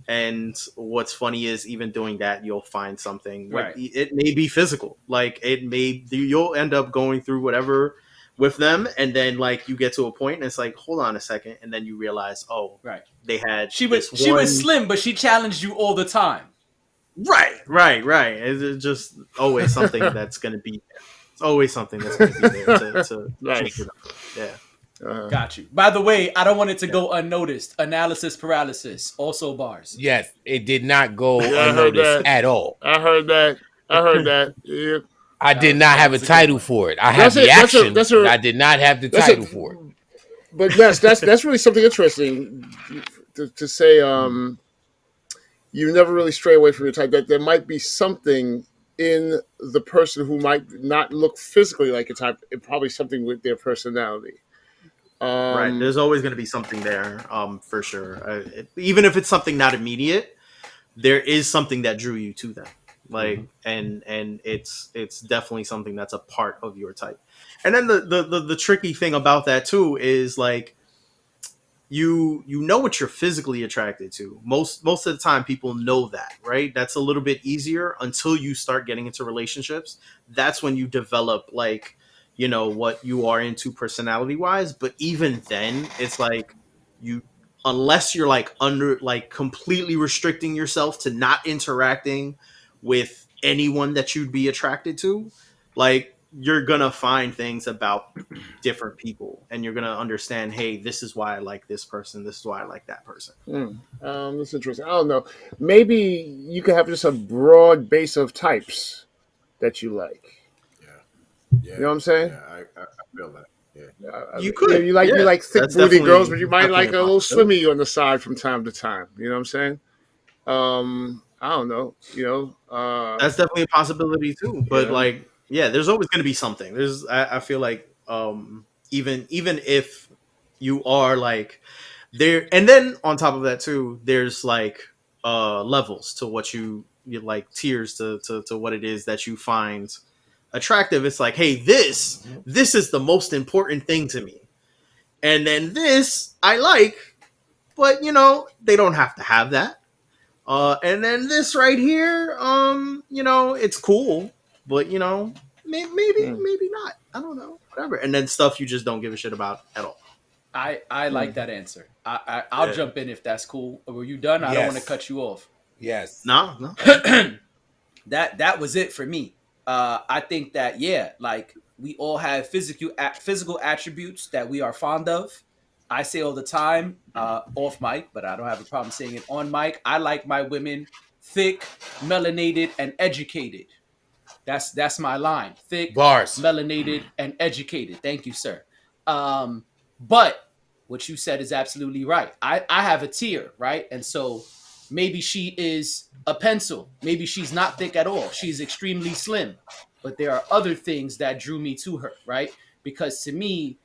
And what's funny is even doing that, you'll find something. Like
Right.
it may be physical, like you'll end up going through whatever with them, and then like you get to a point, and it's like, hold on a second, and then you realize, oh,
Right.
they had
She was
this
she was
one.
slim, but she challenged you all the time.
Right. It's just always something that's going to be there. It's always something that's going to be there to shake
Nice.
it up. Yeah,
Uh,
Got you. By the way, I don't want it to
yeah.
go unnoticed. Analysis paralysis, also bars.
Yes, it did not go
yeah, I heard
unnoticed
that.
at all.
I heard that. I heard that. Yeah.
I
That
did
was
not
that
have a
was a good
title
one.
for it. I have
That's
the
it.
action, but I did not have the
That's a.
title for it.
But that's really something interesting to say.
Mm.
You never really stray away from your type. That there might be something in the person who might not look physically like a type. It probably something with their personality.
Right.
Um,
There's always going to be something there, for sure. Even if it's something not immediate, there is something that drew you to them.
Mm-hmm.
Like, and it's definitely something that's a part of your type. And then the tricky thing about that too is like you know what you're physically attracted to. Most of the time people know that, right? That's a little bit easier until you start getting into relationships. That's when you develop like, what you are into personality wise, but even then it's like you unless you're like under like completely restricting yourself to not interacting with anyone that you'd be attracted to, like you're gonna find things about different people, and you're gonna understand, hey, this is why I like this person, this is why I like that person.
That's interesting. I don't know. Maybe you could have just a broad base of types that you like.
Yeah,
You know
yeah,
what I'm saying?
yeah. I feel that. Yeah,
You
You,
could,
you
yeah,
like thick
that's
booty girls,
definitely
but you might
definitely
like
a
a little
possibility.
slimmy on the side from time to time. You know what I'm saying? I don't know.
That's definitely a possibility too. But
Yeah.
like, yeah, there's always going to be something. I feel like, even if you are like there, and then on top of that too, there's like levels to what you like, tiers to what it is that you find attractive. It's like, hey, this is the most important thing to me, and then this I like, but they don't have to have that. And then this right here, it's cool, but
Hmm.
maybe not. I don't know, whatever. And then stuff you just don't give a shit about at all.
I
Hmm.
like that answer. I'll
Yeah.
jump in if that's cool. Were you done? I don't want to
Yes.
cut you off.
Yes.
No, no, keep going.
That was it for me. I think that, yeah, like we all have physical attributes that we are fond of. I say all the time, off mic, but I don't have a problem saying it on mic. I like my women thick, melanated, and educated. That's my line. Thick,
Bars.
melanated, and educated. Thank you, sir. But what you said is absolutely right. I have a tier, right? And so maybe she is a pencil. Maybe she's not thick at all. She's extremely slim. But there are other things that drew me to her, right? Because to me,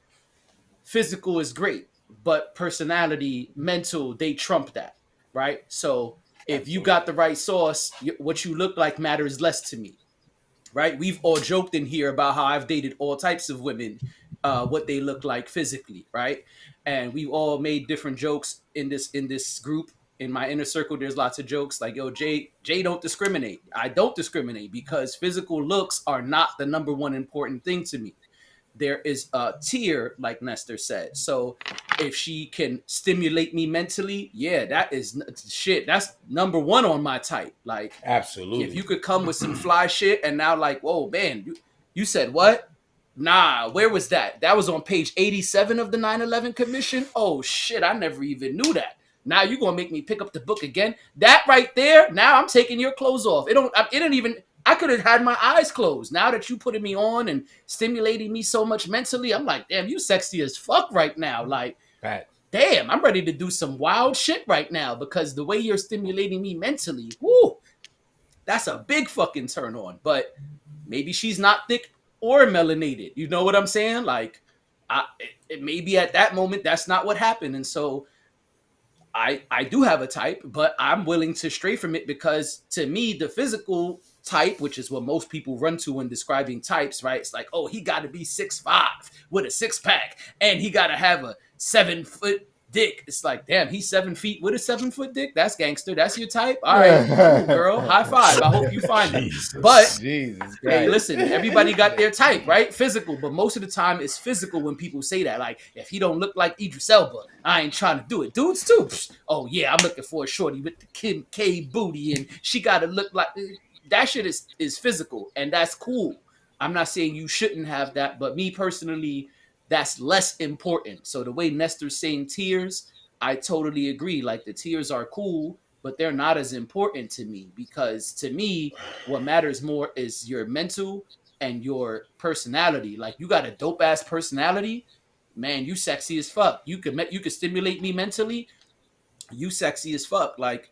physical is great, but personality, mental, they trump that, right? So if you got
Absolutely.
the right sauce, what you look like matters less to me, right? We've all joked in here about how I've dated all types of women, what they look like physically, right? And we've all made different jokes in this group. In my inner circle, there's lots of jokes like, "Yo, Jay don't discriminate." I don't discriminate because physical looks are not the number one important thing to me. There is a tier, like Nestor said. So if she can stimulate me mentally, yeah, that is shit. That's number one on my type. Like, if you
Absolutely.
could come with some fly shit and now like, whoa, man, you said what? Nah, where was that? That was on page 87 of the 9/11 Commission. Oh shit, I never even knew that. Now you gonna make me pick up the book again? That right there. Now I'm taking your clothes off. It don't even. I could have had my eyes closed. Now that you putting me on and stimulating me so much mentally, I'm like, damn, you sexy as fuck right now. Like,
Pat.
damn, I'm ready to do some wild shit right now because the way you're stimulating me mentally, whoo, that's a big fucking turn on. But maybe she's not thick or melanated. You know what I'm saying? Like, maybe at that moment that's not what happened, and so I do have a type, but I'm willing to stray from it because to me the physical type, which is what most people run to when describing types, right? It's like, oh, he got to be 6'5" with a six pack, and he got to have a 7 foot dick. It's like, damn, he's 7 feet with a 7 foot dick. That's gangster. That's your type. All right, cool, girl. High five. I hope you find him. But
Jesus.
Jesus
hey,
Christ.
listen, everybody got their type, right? Physical, but most of the time it's physical when people say that. Like, if he don't look like Idris Elba, I ain't trying to do it. Dudes too. Oh yeah, I'm looking for a shorty with the Kim K booty, and she got to look like that. Shit is physical, and that's cool. I'm not saying you shouldn't have that, but me personally, that's less important. So the way Nestor's saying tears, I totally agree. Like the tears are cool, but they're not as important to me because to me, what matters more is your mental and your personality. Like you got a dope ass personality, man. You sexy as fuck. You could stimulate me mentally. You sexy as fuck. Like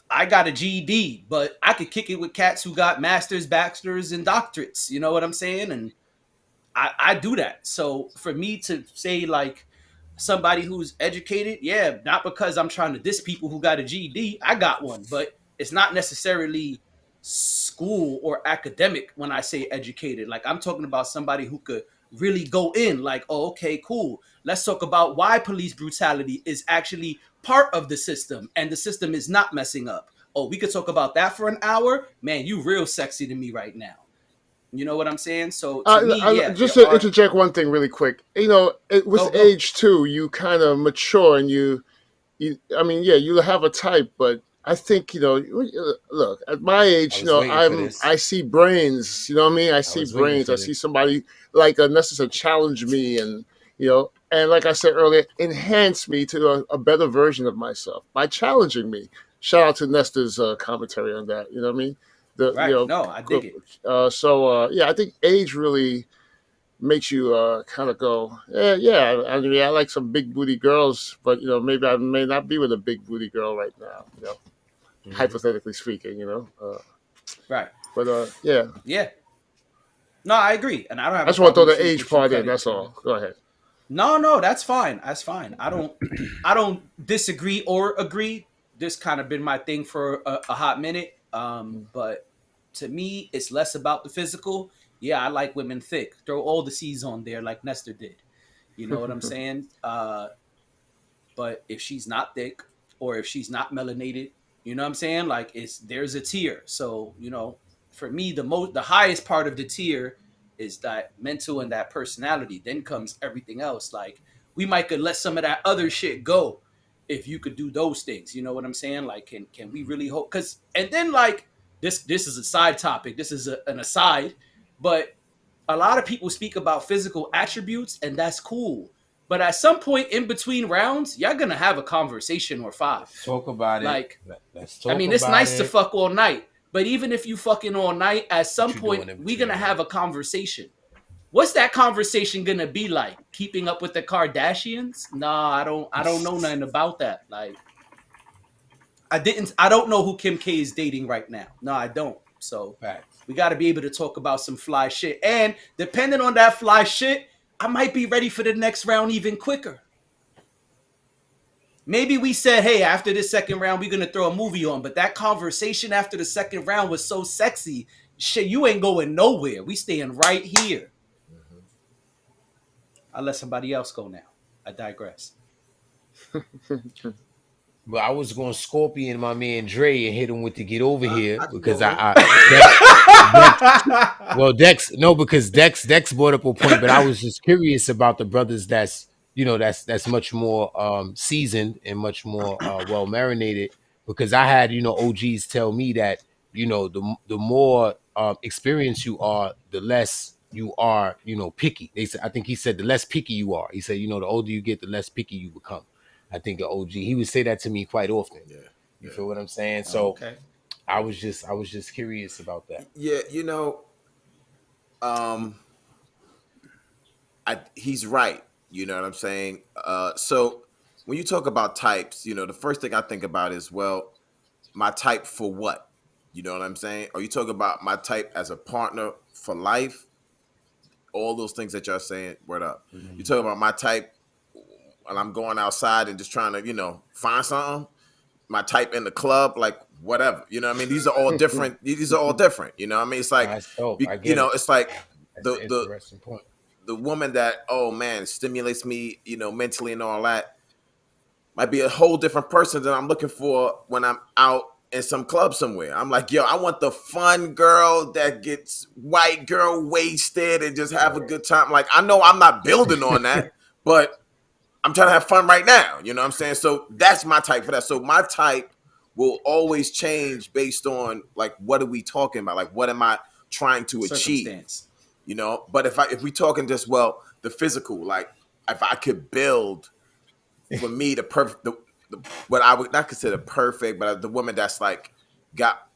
I got a GED, but I could kick it with cats who got masters, bachelors, and doctorates. You know what I'm saying? And I do that. So for me to say like somebody who's educated, yeah, not because I'm trying to diss people who got a GED. I got one, but it's not necessarily school or academic when I say educated. Like I'm talking about somebody who could really go in like, oh, okay, cool. Let's talk about why police brutality is actually part of the system and the system is not messing up. Oh, we could talk about that for an hour. Man, you real sexy to me right now. You know what I'm saying? So to me, yeah,
Just
there
to
are
interject one thing really quick. With
go.
age too, you kind of mature and I mean, yeah, you have a type, but I think look, at my
I
age,
was waiting for
I
this.
see brains. You know what I mean? I
I
see
was waiting
brains.
for
I see
this.
somebody like Nestor challenge me, and and like I said earlier, enhance me to a better version of myself by challenging me. Shout out to Nestor's commentary on that. You know what I mean? The
Right. No, I dig it.
yeah, I think age really makes you kind of go, yeah. I mean, I like some big booty girls, but maybe I may not be with a big booty girl right now.
Hmm.
Hypothetically speaking,
Right.
but yeah,
Yeah. No, I agree, and I don't have
I
a
just want to
problem
throw
with
the
you
age
with you
part in.
cutting.
That's all. Go ahead.
No, no, that's fine. That's fine. I don't disagree or agree. This kind of been my thing for a hot minute. But to me, it's less about the physical. Yeah, I like women thick. Throw all the C's on there, like Nestor did. You know what I'm saying? But if she's not thick or if she's not melanated, you know what I'm saying? Like it's there's a tier. So, for me the highest part of the tier is that mental and that personality. Then comes everything else. Like we might could let some of that other shit go if you could do those things. You know what I'm saying? Like can we really hope cuz and then like this is a side topic. This is an aside, but a lot of people speak about physical attributes, and that's cool. But at some point in between rounds, y'all gonna have a conversation or five.
Let's talk about it.
Like,
Let's
I
talk
mean, it's
about
nice to
it.
fuck all night, but even if you fucking all night, at some
What you
point
doing in
we
between
gonna have
rounds?
a conversation. What's that conversation gonna be like? Keeping up with the Kardashians? Nah, I don't know nothing about that. Like, I don't know who Kim K is dating right now. No, I don't. So
Facts.
we got to be able to talk about some fly shit. And depending on that fly shit, I might be ready for the next round even quicker. Maybe we said, hey, after this second round, we're gonna throw a movie on. But that conversation after the second round was so sexy. Shit, you ain't going nowhere. We staying right here.
Mhm.
I'll let somebody else go now. I digress.
But I was going Scorpion, my man Dre, and hit him with to get over here
I can
because
go with it.
I Dex, well, Dex, no, because Dex brought up a point, but I was just curious about the brothers that's that's much more seasoned and much more well marinated. Because I had OGs tell me that the more experienced you are, the less you are picky. They said I think he said the less picky you are. He said the older you get, the less picky you become. I think the OG he would say that to me quite often.
Yeah,
You
yeah,
feel what I'm saying?
Oh,
So
okay.
I was just curious about that.
yeah. Um, he's right. You know what I'm saying? So when you talk about types, the first thing I think about is, well, my type for what? You know what I'm saying? Are you talking about my type as a partner for life? All those things that y'all saying, word up. You talking about my type when I'm going outside and just trying to, find something? My type in the club, like whatever. You know what I mean? These are all different. These are all different. You know what I mean? It's like,
That's dope. I get it.
it's like
That's
the
an
the
interesting point.
the woman that, oh man, stimulates me, mentally and all that, might be a whole different person than I'm looking for when I'm out in some club somewhere. I'm like, yo, I want the fun girl that gets white girl wasted and just have a
Word.
good time. Like, I know I'm not building on that, but I'm trying to have fun right now. You know what I'm saying? So that's my type for that. So my type will always change based on like what are we talking about? Like what am I trying to achieve?
Circumstance.
But if we talking just, well, the physical, like if I could build, for me, the perfect, what I would not consider perfect, but the woman that's like got,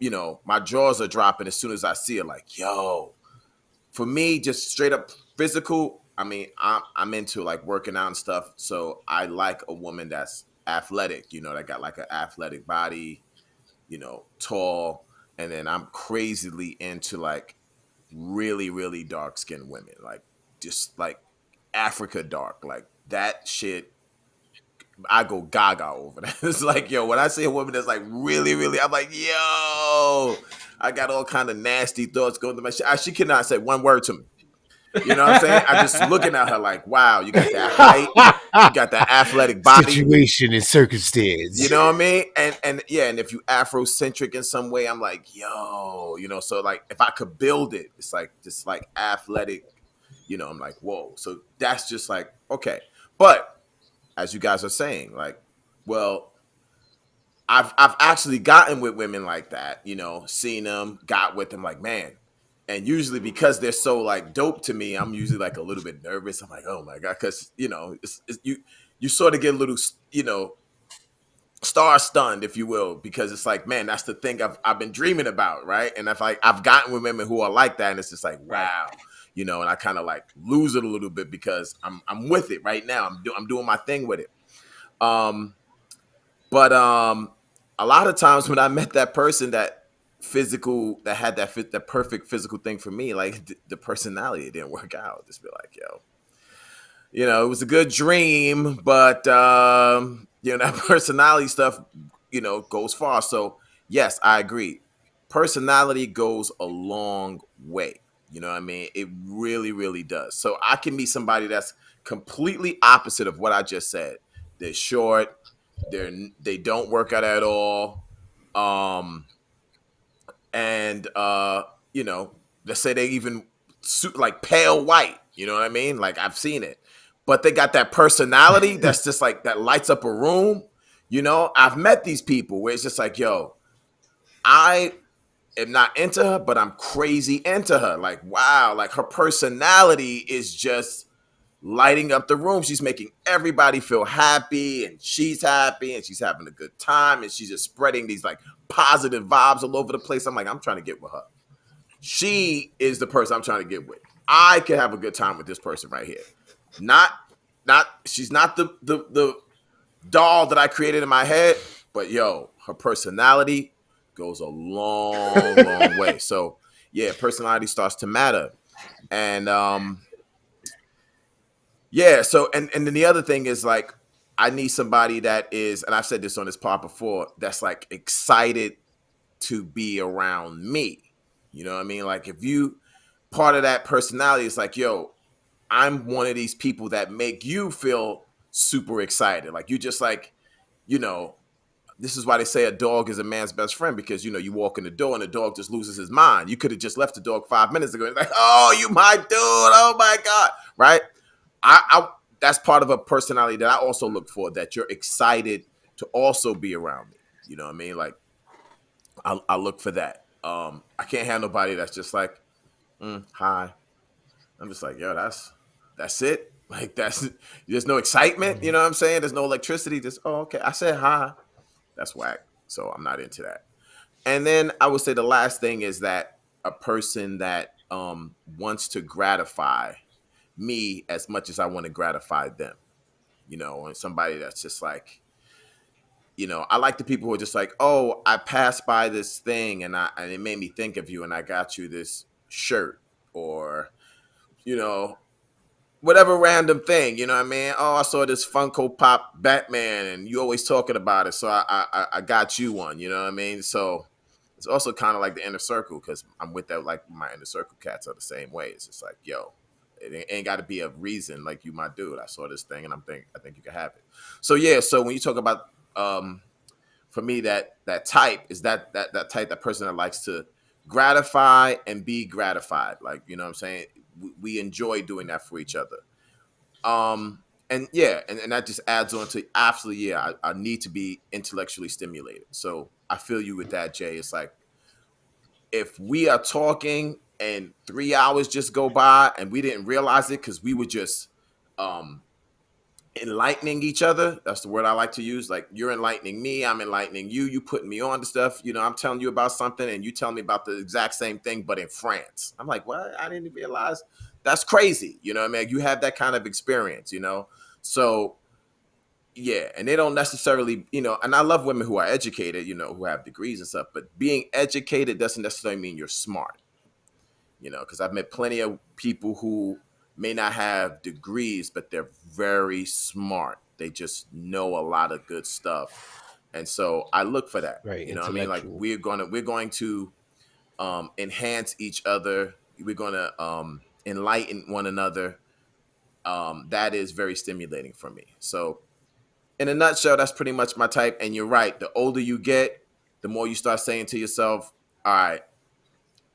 my jaws are dropping as soon as I see her. Like, yo, for me, just straight up physical. I mean, I'm into like working out and stuff, so I like a woman that's athletic. That got like an athletic body. Tall, and then I'm crazily into like really, really dark skinned women, like just like Africa dark, like that shit. I go gaga over that. It's like, yo, when I see a woman that's like really, really, I'm like, yo, I got all kind of nasty thoughts going through my shit. She cannot say one word to me. You know what I'm saying? I just looking at her like, wow, you got that height, you got that athletic body.
Situation and
You
circumstance.
know what I mean? And yeah, and if you Afrocentric in some way, I'm like, yo, so like if I could build it, it's like just like athletic, I'm like, whoa. So that's just like, okay. But as you guys are saying, like, well, I've actually gotten with women like that, seen them, got with them, like, man. And usually because they're so like dope to me, I'm usually like a little bit nervous. I'm like, oh my god, because you sort of get a little, star stunned, if you will, because it's like, man, that's the thing I've been dreaming about, right? And if I've gotten with women who are like that, and it's just like,
Right.
wow, and I kind of like lose it a little bit because I'm with it right now. I'm doing my thing with it. Um, but a lot of times when I met that person that had that perfect physical thing for me, like the personality, it didn't work out. Just be like, yo, it was a good dream, but that personality stuff, goes far. So yes, I agree. Personality goes a long way. You know what I mean? It really, really does. So I can meet somebody that's completely opposite of what I just said. They're short. They don't work out at all. Um, and you know, let's say they even like pale white. You know what I mean? Like I've seen it, but they got that personality that's just like that lights up a room. I've met these people where it's just like, yo, I am not into her, but I'm crazy into her. Like, wow, like her personality is just lighting up the room. She's making everybody feel happy, and she's happy, and she's having a good time, and she's just spreading these like positive vibes all over the place. I'm like, I'm trying to get with her. She is the person I'm trying to get with. I can have a good time with this person right here. Not, she's not the doll that I created in my head, but yo, her personality goes a long, long way. So yeah, personality starts to matter. And yeah, so and then the other thing is like I need somebody that is, and I've said this on this pod before, that's like excited to be around me. You know what I mean? Like if you part of that personality is like, yo, I'm one of these people that make you feel super excited. Like you just like, you know, this is why they say a dog is a man's best friend, because you walk in the door and the dog just loses his mind. You could have just left the dog 5 minutes ago. It's like, oh, you my dude. Oh my God. Right. I that's part of a personality that I also look for, that you're excited to also be around me. You know what I mean? Like I look for that. I can't have nobody that's just like, hi. I'm just like, yo, that's it. Like there's no excitement. You know what I'm saying? There's no electricity. Just, oh, okay. I said hi. That's whack. So I'm not into that. And then I would say the last thing is that a person that wants to gratify me as much as I want to gratify them. And somebody that's just like, I like the people who are just like, oh, I passed by this thing and it made me think of you, and I got you this shirt, or you know whatever random thing. You know what I mean? Oh, I saw this Funko Pop Batman, and you always talking about it, so I got you one. You know what I mean? So it's also kind of like the inner circle, because I'm with that. Like my inner circle cats are the same way. It's just like, yo, it ain't got to be a reason. Like, you my dude. I saw this thing, and I think you can have it. So yeah. So when you talk about for me, that type is that type, that person that likes to gratify and be gratified. Like, you know what I'm saying? We enjoy doing that for each other. And yeah, and that just adds on to, absolutely, yeah, I need to be intellectually stimulated. So I feel you with that, Jay. It's like if we are talking and 3 hours just go by and we didn't realize it because we were just um enlightening each other. That's the word I like to use. Like, you're enlightening me, I'm enlightening you, you putting me on to stuff. I'm telling you about something and you tell me about the exact same thing, but in France. I'm like, what? I didn't realize. That's crazy. You know what I mean? You have that kind of experience. So yeah, and they don't necessarily, and I love women who are educated, who have degrees and stuff, but being educated doesn't necessarily mean you're smart. Because I've met plenty of people who may not have degrees, but they're very smart. They just know a lot of good stuff. And so I look for that.
Right,
You know what I mean? Like,
intellectual.
we're going to enhance each other. We're going to enlighten one another. That is very stimulating for me. So in a nutshell, that's pretty much my type. And you're right. The older you get, the more you start saying to yourself, all right,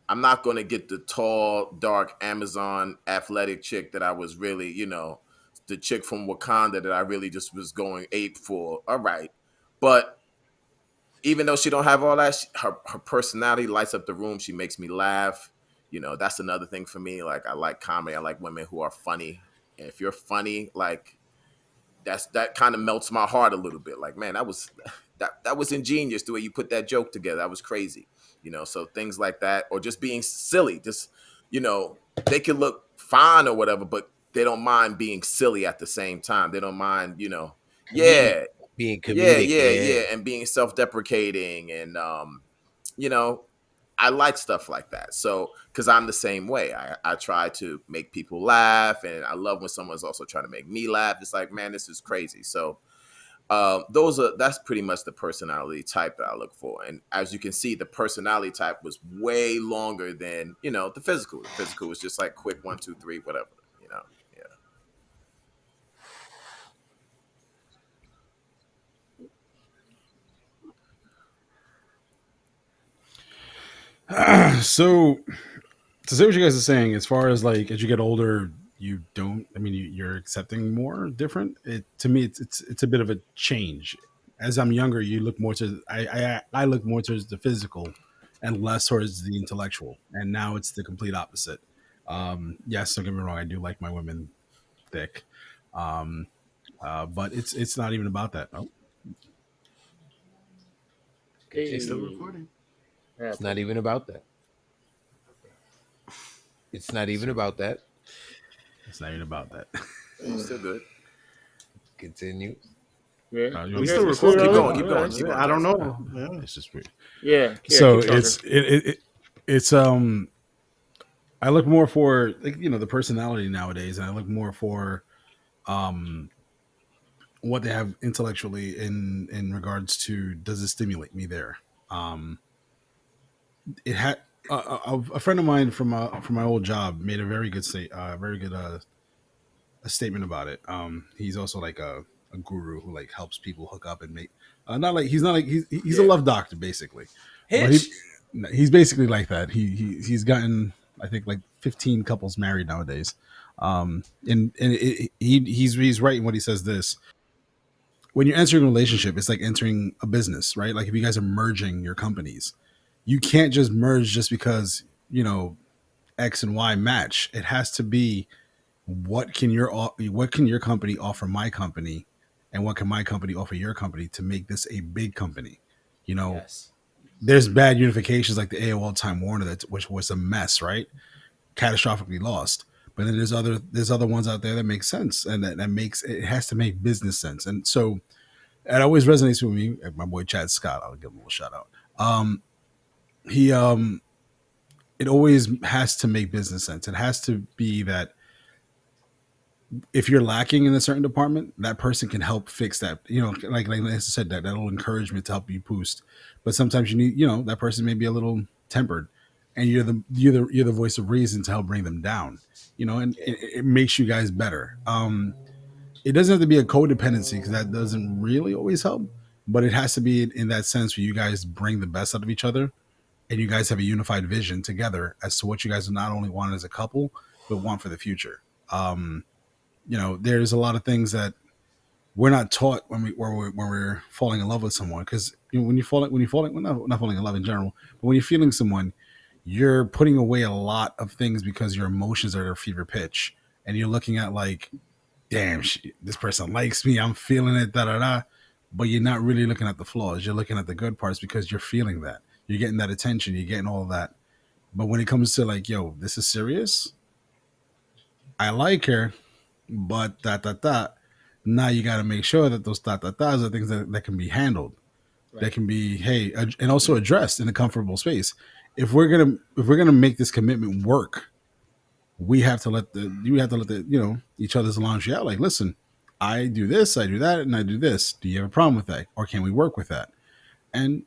I'm not going to get the tall, dark Amazon athletic chick that I was really, the chick from Wakanda that I really just was going ape for. All right. But even though she don't have all that, her personality lights up the room. She makes me laugh. You know, that's another thing for me. Like, I like comedy. I like women who are funny. And if you're funny, like, that kind of melts my heart a little bit. Like, man, that was ingenious the way you put that joke together. That was crazy. You know, so things like that, or just being silly. Just, you know, they can look fine or whatever, but they don't mind being silly at the same time. They don't mind, you know,
Comedic,
yeah,
being
yeah,
comedic,
yeah,
yeah.
yeah, and being self-deprecating, and you know, I like stuff like that. So, because I'm the same way, I try to make people laugh, and I love when someone's also trying to make me laugh. It's like, man, this is crazy. So, that's pretty much the personality type that I look for. And as you can see, the personality type was way longer than, you know, the physical. The physical was just like quick 1, 2, 3, whatever. You know,
So to say what you guys are saying, as far as like as you get older, you don't. I mean, you're accepting more different. It to me, it's a bit of a change. As I'm younger, you look more to I look more towards the physical, and less towards the intellectual. And now it's the complete opposite. Yes, don't get me wrong. I do like my women thick, um, but it's not even about that. Oh,
She's still
Continue.
Hey,
recording.
It's not
happened.
even about that. It's not even
so
about that.
it's not even about that.
it's still good.
Continue.
Yeah,
You
We
want me
still
to
it's still
keep
recording.
going?
rolling.
Keep
All
going,
right.
keep going,
I don't
Jackson.
know. Yeah.
It's just weird.
Yeah, yeah,
So
keep talking.
it's I look more for like the personality nowadays, and I look more for um what they have intellectually in regards to does it stimulate me there. Um, it had a friend of mine from my old job made a very good a statement about it. He's also like a guru who like helps people hook up and make not like he's a
Yeah.
love doctor basically, but
Hitch.
he's basically like that. He's gotten I think like 15 couples married nowadays. He's right in what he says this. When you're entering a relationship, it's like entering a business, right? Like if you guys are merging your companies, you can't just merge just because X and Y match. It has to be what can your company offer my company, and what can my company offer your company to make this a big company. You know,
Yes.
there's bad unifications like the AOL Time Warner which was a mess, right? Catastrophically lost. But then there's other ones out there that make sense, and that makes it has to make business sense. And so it always resonates with me. My boy Chad Scott, I'll give him a little shout out. He It always has to make business sense. It has to be that if you're lacking in a certain department, that person can help fix that. Like I said, that little encouragement to help you boost. But sometimes you need, that person may be a little tempered, and you're the voice of reason to help bring them down. And
Yeah.
it makes you guys better. It doesn't have to be a codependency because that doesn't really always help, but it has to be in that sense where you guys bring the best out of each other, and you guys have a unified vision together as to what you guys not only want as a couple, but want for the future. There's a lot of things that we're not taught when we're falling in love with someone, because when not falling in love in general, but when you're feeling someone, you're putting away a lot of things because your emotions are at a fever pitch, and you're looking at like, damn, this person likes me, I'm feeling it, da da da. But you're not really looking at the flaws. You're looking at the good parts because you're feeling that. You're getting that attention. You're getting all of that. But when it comes to like, yo, this is serious. I like her, but that. Now you got to make sure that those that's are things that can be handled. That
Right.
can be, hey, and also addressed in a comfortable space. If we're gonna make this commitment work, we have to let each other's laundry out. Like, listen, I do this, I do that, and I do this. Do you have a problem with that, or can we work with that? And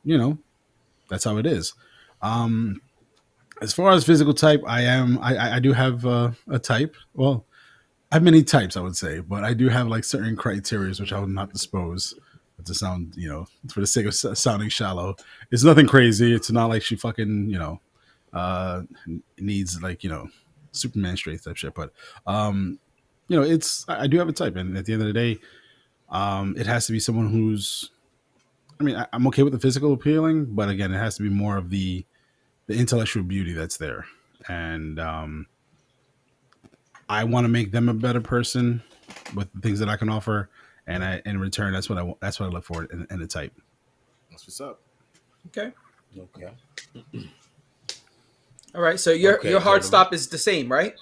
that's how it is. Um, as far as physical type, I do have a type. Well, I have many types, I would say, but I do have like certain criteria which I will not disclose to sound, for the sake of sounding shallow. It's nothing crazy. It's not like she fucking, needs like, Superman straight type shit. But, it's, I do have a type. And at the end of the day, it has to be someone who's I mean, I'm okay with the physical appealing, but again, it has to be more of the intellectual beauty that's there, and I want to make them a better person with the things that I can offer, and in return, that's what I want. That's what I look for in a type.
That's what's up.
Okay.
Okay.
All right. So your
Okay,
hard
gentlemen.
stop is the same, right?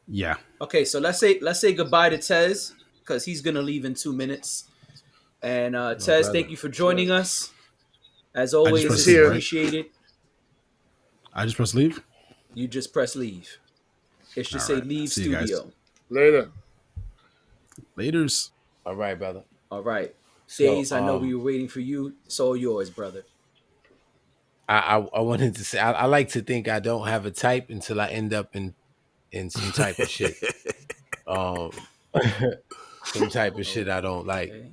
Yeah,
Okay. So let's say goodbye to Tez because he's gonna leave in 2 minutes. And
My
Tez, thank
brother.
you for
Sure.
joining us. As
I just
always,
press
He's
it's
leave,
here.
right?
appreciated.
I just press leave.
You just press leave. It should
All
say
right.
leave
See you guys
studio.
Later.
later's.
All right, brother.
All right.
So
Days, I know we were waiting for you. It's all yours, brother.
I wanted to say I like to think I don't have a type until I end up in some type of shit. Um some type of shit I don't like.
Okay.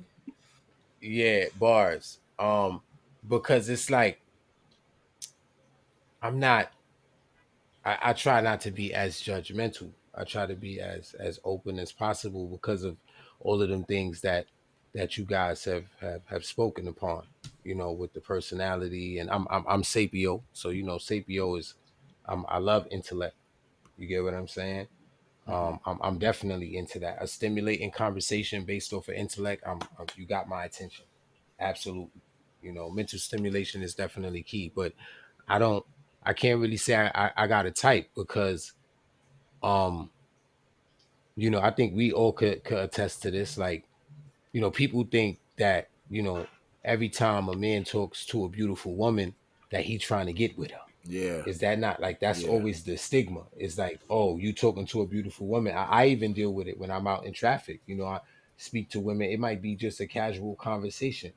Yeah, bars. Because it's like I'm not I try not to be as judgmental. I try to be as open as possible because of all of them things that you guys have spoken upon. You know, with the personality, and I'm sapio, so you know sapio is I love intellect. You get what I'm saying?
Mm-hmm.
I'm definitely into that. A stimulating conversation based off of intellect. You got my attention. Absolutely. You know, mental stimulation is definitely key, but I don't. I can't really say I got a type because um you know I think we all could attest to this. Like you know, people think that you know every time a man talks to a beautiful woman that he trying to get with her.
Yeah,
Is that not like that's
yeah.
always the stigma? It's like, oh, you talking to a beautiful woman. I even deal with it when I'm out in traffic. You know, I speak to women. It might be just a casual conversation.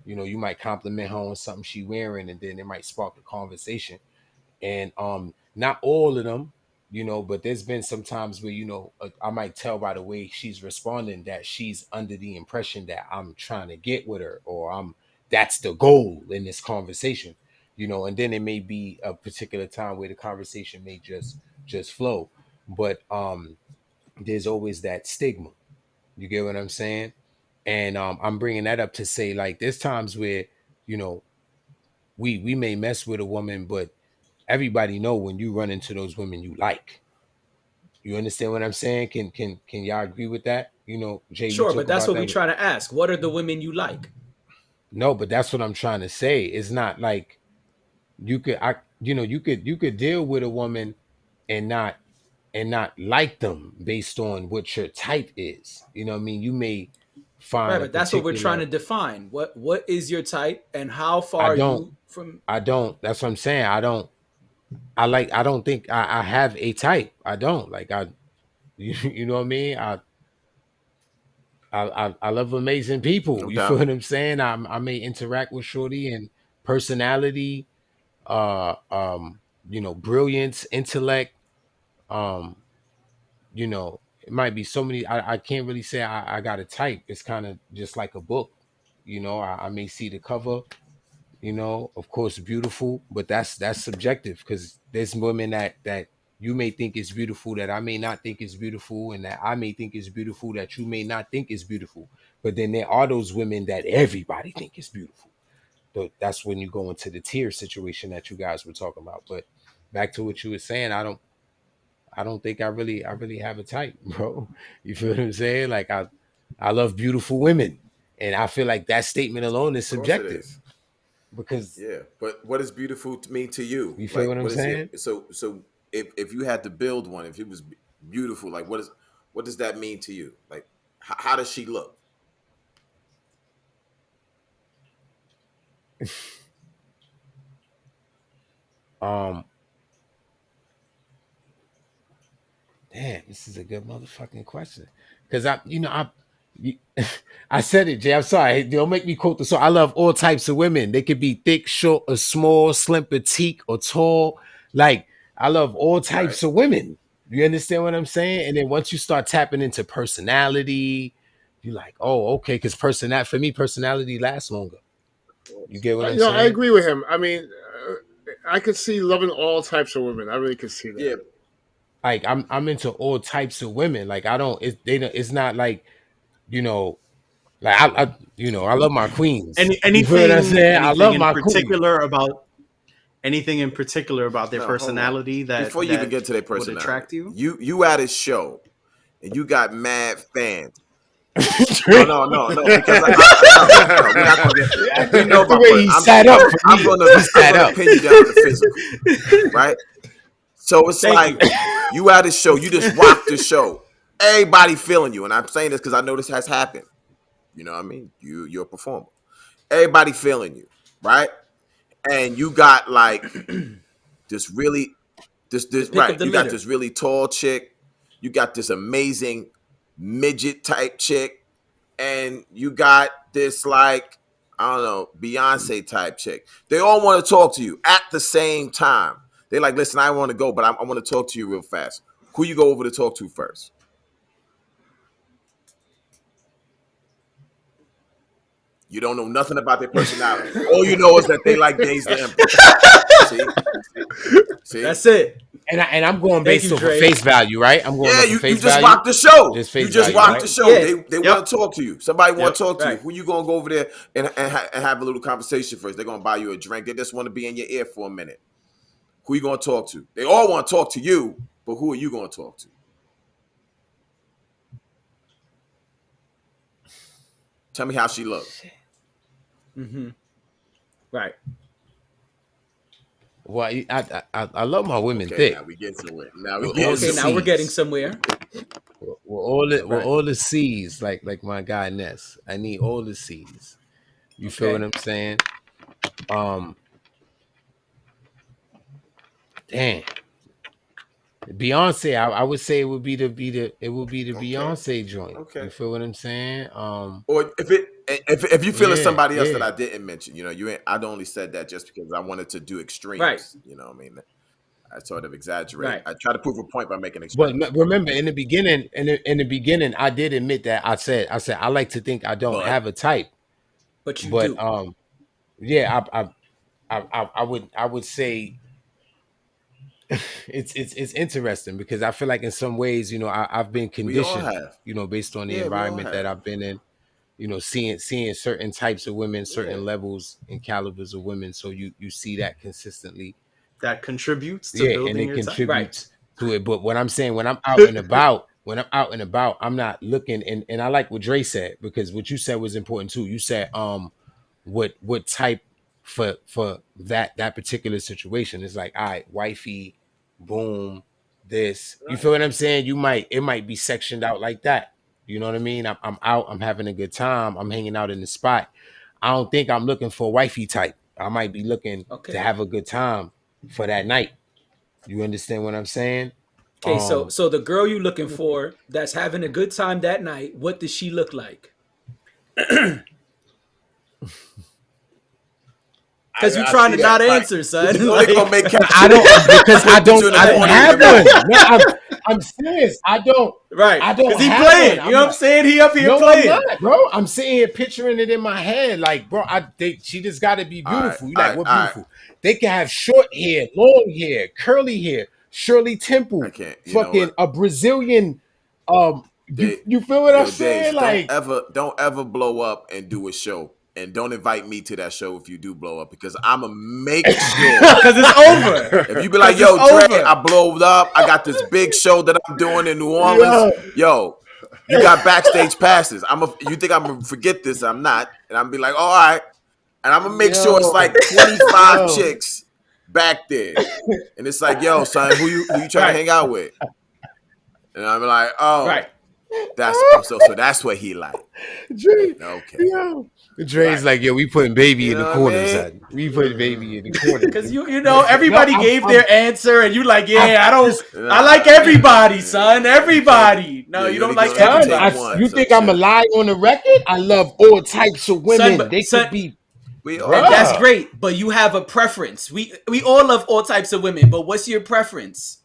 You know, you might compliment her on something she wearing, and then it might spark a conversation. And not all of them, you know, but there's been some times where you know I might tell by the way she's responding that she's under the impression that I'm trying to get with her, or I'm that's the goal in this conversation, you know. And then it may be a particular time where the conversation may just flow, but there's always that stigma. You get what I'm saying? And I'm bringing that up to say like there's times where you know we may mess with a woman, but everybody know when you run into those women you like. You understand what I'm saying? Can y'all agree with that? You know, Jay, we
Sure,
talk
but that's
about
what we
that.
try to ask. What are the women you like?
No, but that's what I'm trying to say. It's not like you could you know you could deal with a woman and not like them based on what your type is. You know what I mean? You may
Right,
find a
but that's what we're trying
particular
to define. What is your type and how
I
far are
don't
you from
I don't that's what I'm saying. I don't think I have a type. I don't like I you know what I mean? I love amazing people.
No
You feel
doubt.
what I'm saying? I may interact with Shorty and personality, you know, brilliance, intellect, um, you know, it might be so many. I can't really say I got a type. It's kind of just like a book. You know, I may see the cover, you know, of course beautiful, but that's subjective because there's women that you may think is beautiful that I may not think is beautiful, and that I may think is beautiful that you may not think is beautiful. But then there are those women that everybody think is beautiful. That's when you go into the tier situation that you guys were talking about. But back to what you were saying, I don't think I really have a type, bro. You feel what I'm saying? Like I love beautiful women, and I feel like that statement alone is
Of course it
subjective
is.
because
Yeah, but what does beautiful mean to you?
you feel
Like,
what I'm
what is your
saying?
so if you had to build one, if it was beautiful, like what does that mean to you? Like, how does she look?
Um, damn, this is a good motherfucking question. Cause you- I said it, Jay. I'm sorry. Don't make me quote the song. I love all types of women. They could be thick, short, or small, slim, petite, or tall. Like I love all
Right.
types of women. You understand what I'm saying? And then once you start tapping into personality, you're like, oh, okay. Because for me, personality lasts longer. You get what I'm
I
saying?
agree with him. I mean, I could see loving all types of women. I really could see that.
Yeah.
Like I'm into all types of women. Like I don't. It's not like you know. Like I love my queens.
Any
You feel what I'm
anything
saying? I
anything
love
in
my queens.
particular about anything in particular about their
No, hold on.
personality
Before you even
that
get to their
would
personality,
attract you?
you at a show and you got mad fans. No,
Drake.
no, no, no. Because no, we're not gonna get. We know
That's the
about.
way
But
he sat up for
I'm
me.
gonna
He
I'm
sat
gonna
up.
pin you down to physical, right? So it's
Thank
like
you.
you at a show, you just rock the show. Everybody feeling you, and I'm saying this because I know this has happened. You know what I mean? You're a performer. Everybody feeling you, right? And you got like this really
The
this
pick
right.
of the
You got
litter.
this really tall chick. You got this amazing midget type chick, and you got this like I don't know Beyonce type chick. They all want to talk to you at the same time. They're like, listen, I want to go, but I want to talk to you real fast. Who you go over to talk to first? You don't know nothing about their personality. All you know is that they like Days the Empress. See, see.
That's it.
And I'm going
Thank
based
you,
off of
Dre.
face value, right? I'm going
Yeah,
off of
you
face
just
value.
rock the show.
Just
You
face
just
value,
rock the
right?
show.
Yeah.
They
Yep.
want to talk to you. Somebody want
Yep.
to talk to you.
Right.
Who you gonna go over there and have a little conversation first? They're gonna buy you a drink. They just want to be in your ear for a minute. Who you gonna talk to? They all want to talk to you, but who are you gonna talk to? Tell me how she looks.
Mm-hmm. Right.
Well, I love my women
Okay, now
thick.
we get somewhere. Now we
With
get
all the
Okay, now we're getting
C's.
somewhere.
With
Right.
all the C's, like my guy Ness. I need all the C's. You feel what
Okay.
I'm saying? Um, damn. Beyonce, I would say it would be the
okay.
Beyonce joint.
Okay.
You feel what I'm saying?
Or if you feel it's
Yeah,
somebody else that
yeah.
I didn't mention, you ain't. I only said that just because I wanted to do
Right.
extremes. You know what I mean? I sort of exaggerate.
Right.
I try to prove a point by making
But
extremes.
remember, in the beginning, I did admit that I said I like to think I don't
But
have a type,
But you
but
do.
yeah, I would say it's interesting because I feel like in some ways, I've been
we all
conditioned,
have.
based on the
Yeah, we all
environment that
have.
I've been in, seeing certain types of women,
Yeah.
certain levels and calibers of women. So you see that consistently.
That contributes to
Yeah, and
building
it
your type.
Right.
contributes to it. But what I'm saying, when I'm out and about, I'm not looking, and I like what Dre said, because what you said was important too. You said what type for that particular situation. It's like, all right, wifey, boom, this. You feel what I'm saying? It might be sectioned out like that. You know what I mean? I'm out, I'm having a good time, I'm hanging out in the spot. I don't think I'm looking for a wifey type. I might be looking to
Okay.
have a good time for that night. You understand what I'm saying?
Okay. So the girl you looking for that's having a good time that night, what does she look like? Because you're
I
trying
see
to
that.
not
Right.
answer,
This
son.
is only gonna make
Like,
I don't because I
put you
don't
in the
I don't
corner
have
even
one.
more.
No, I'm serious. I don't
right.
I don't
Because he
have
playing.
one.
You
I'm
know what I'm
not.
saying? He up here
No, I'm
playing.
not, bro. I'm sitting here picturing it in my head, like, bro. She just got to be
All right.
beautiful. You
All
like
right.
what
All right.
beautiful? They can have short hair, long hair, curly hair, Shirley
I
Temple,
can't. You know
fucking
what?
a Brazilian. You
They,
you feel what I'm
yo, Days,
saying? Like,
don't ever blow up and do a show. And don't invite me to that show if you do blow up, because I'ma make sure.
Because it's over.
If you be like,
Because it's
yo, Dre, I
over.
blowed up. I got this big show that I'm doing in New Orleans.
yo,
Yo, you got backstage passes. You think I'm gonna forget this? I'm not. And I'm be like, all right. And I'm gonna make sure it's
yo,
like 25
yo.
chicks back there. And it's like, yo, son, who you trying to
Right.
hang out with? And I'm like, oh,
Right.
so that's what he like.
Dre,
Okay.
yo. Dre's
Right.
like, yo, we putting baby
You
in the
know what I
corner,
mean?
son. We putting baby in the corner.
Because everybody
No,
gave their answer, and you like, yeah,
I'm
I don't.
just,
I like everybody, son. Everybody. No,
Yeah,
you
you
don't
only
like
gonna ever
son,
take
everybody,
one.
you
So
think I'm a
chill.
lie on the record? I love all types of
son.
women. They could be,
We
And
all
that's
bruh,
great. But you have a preference. We all love all types of women. But what's your preference?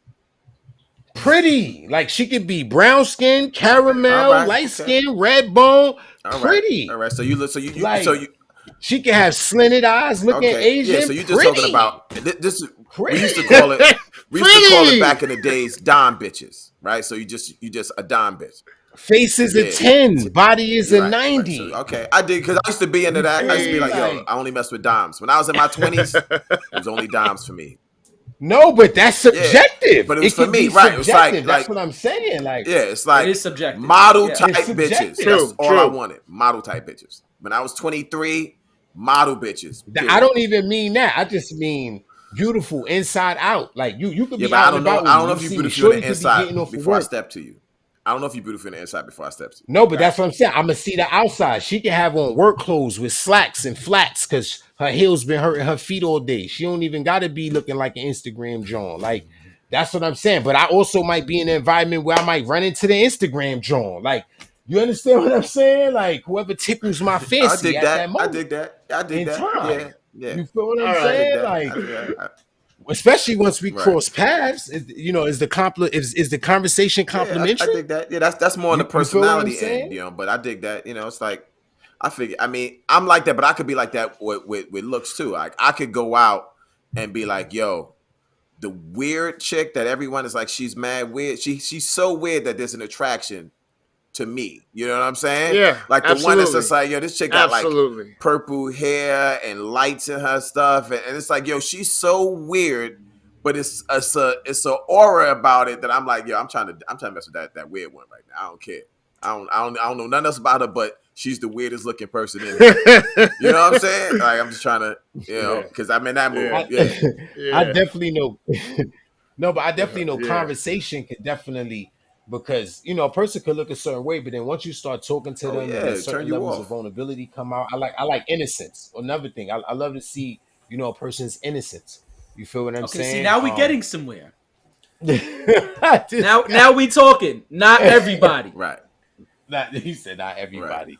pretty. Like she could be brown skin,
all
caramel,
right.
light
Okay.
skin, red bone,
All right. All
pretty.
right. So you look. So
Like
you.
she can have slanted eyes, looking
Okay. Yeah. So
Asian,
you just talking
pretty.
about this. We
Pretty.
used to call it. We used to call it
Pretty.
back in the days, dime bitches, right? So you just a dime bitch.
Face is a
Yeah.
10. Body is
You're
a
right. Right. So
90.
okay, I did because I used to be into
You
that. I
feel
used to be
me?
like, yo,
Like,
I only mess with dimes. When I was in my 20s, it was only dimes for me.
no, but that's
Yeah,
subjective.
but it was
It
for
can
me,
be
right? It was
subjective. That's
like
what I'm saying. Like,
yeah, it's
It
like
is subjective.
model
Yeah.
it's
type bitches.
subjective.
That's
True,
all I
true.
wanted. Model type bitches. When I was 23, model bitches.
I
Period.
don't even mean that. I just mean beautiful inside out. Like you could
Yeah,
be
but I
out and
don't know.
about with
I
me.
don't know
You
if you're
see me.
beautiful on
Shorty
the
could be
inside
getting off of
before I
work.
step to you. I don't know if you're beautiful on the inside before I step to you.
No, but
Got
that's what I'm saying. I'm gonna see the outside. She can have on work clothes with slacks and flats because her heels been hurting her feet all day. She don't even gotta be looking like an Instagram John. Like that's what I'm saying. But I also might be in an environment where I might run into the Instagram John. Like you understand what I'm saying? Like whoever tickles my
you. I
fancy
dig
at
that.
that
I
moment
dig that. I dig
in
that.
time.
Yeah, yeah.
You feel what
All
I'm
I
right.
dig
saying?
that.
Like
Yeah,
especially once we
right.
cross paths, is the is the conversation
Yeah, I
complimentary?
dig that. Yeah, that's more on the
You feel what I'm
personality end,
saying?
But I dig that. It's like I figure. I mean, I'm like that, but I could be like that with looks too. Like I could go out and be like, yo, the weird chick that everyone is like, she's mad weird. She's so weird that there's an attraction to me. You know what I'm saying?
Yeah,
Like the one that's just
absolutely.
like, yo, this chick got like
Absolutely.
purple hair and lights in her stuff, and it's like, yo, she's so weird, but it's a aura about it that I'm like, yo, I'm trying to mess with that weird one right now. I don't care. I don't know nothing else about her, but she's the weirdest looking person in here. You know what I'm saying? Like I'm just trying to,
Yeah.
because I'm in that mood.
I,
Yeah.
Yeah.
I
Yeah.
definitely know. No, but I definitely know
Yeah.
conversation can definitely because a person could look a certain way, but then once you start talking to
Oh
them and then
yeah, turn
certain
you
levels of
off.
vulnerability come out. I like innocence. Another thing, I love to see a person's innocence. You feel what I'm
Okay. See,
saying?
now we getting somewhere.
This guy,
Now we talking. Not everybody.
Right.
he said not
Right.
everybody.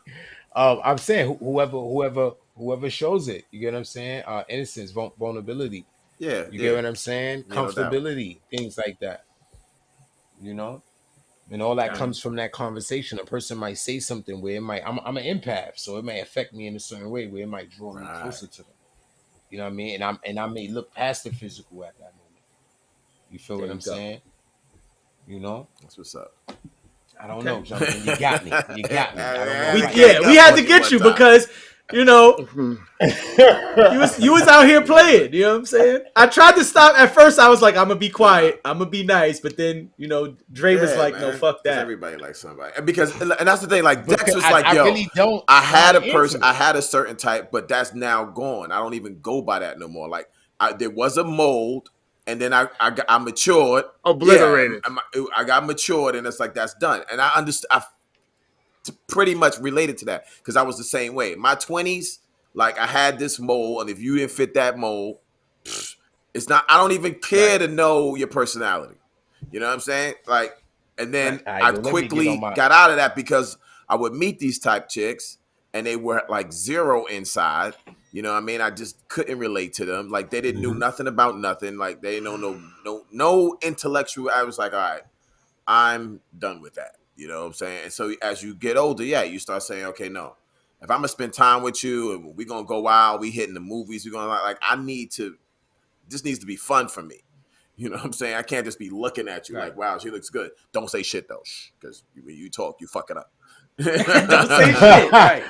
I'm saying whoever shows it. You get what I'm saying? Innocence, vulnerability.
Yeah.
You get
Yeah.
what I'm saying?
Yeah. No doubt.
Comfortability, things like that. You know, and all that
Got it.
comes from that conversation. A person might say something where it might. I'm an empath, so it may affect me in a certain way where it might draw me
Right.
closer to them. You know what I mean? And I may look past the physical at that moment. You feel
There
what
you
I'm
go.
saying? You know,
That's what's up.
I don't
Okay.
know, Jonathan. You got me. You got me. I don't know.
We
If I
can't
we had to
fuck you
get
one
you
time.
because
Mhm.
you was out here playing. You know what I'm saying? I tried to stop at first. I was like, I'm gonna be quiet. I'm gonna be nice. But then Dre was
Yeah,
like, no,
man.
fuck
Because
that.
everybody likes somebody. And that's the thing. Like Dex
because
was like,
I
yo,
really don't
I
know how
had a
to
person,
answer
I
it.
had a certain type, but that's now gone. I don't even go by that no more. Like there was a mold, and then I matured. Yeah,
Obliterated.
I got matured, and it's like that's done. And I understand. Pretty much related to that because I was the same way. In my 20s, like I had this mold, and if you didn't fit that mold, it's not. I don't even care
Right.
to know your personality. You know what I'm saying? Like, and
Right.
then
All right,
I
yo, let me get on
quickly
my.
got out of that because I would meet these type chicks, and they were like zero inside. You know what I mean? I just couldn't relate to them. Like they didn't know nothing about nothing. Like they know no intellectual. I was like, all right, I'm done with that. You know what I'm saying? And so as you get older, yeah, you start saying, okay, no. If I'm gonna spend time with you and we're gonna go out, we hitting the movies, we're gonna like I need to this needs to be fun for me. You know what I'm saying? I can't just be looking at you
Right.
like, wow, she looks good. Don't say shit though, because when you talk, you fuck it up.
Don't say shit. Right.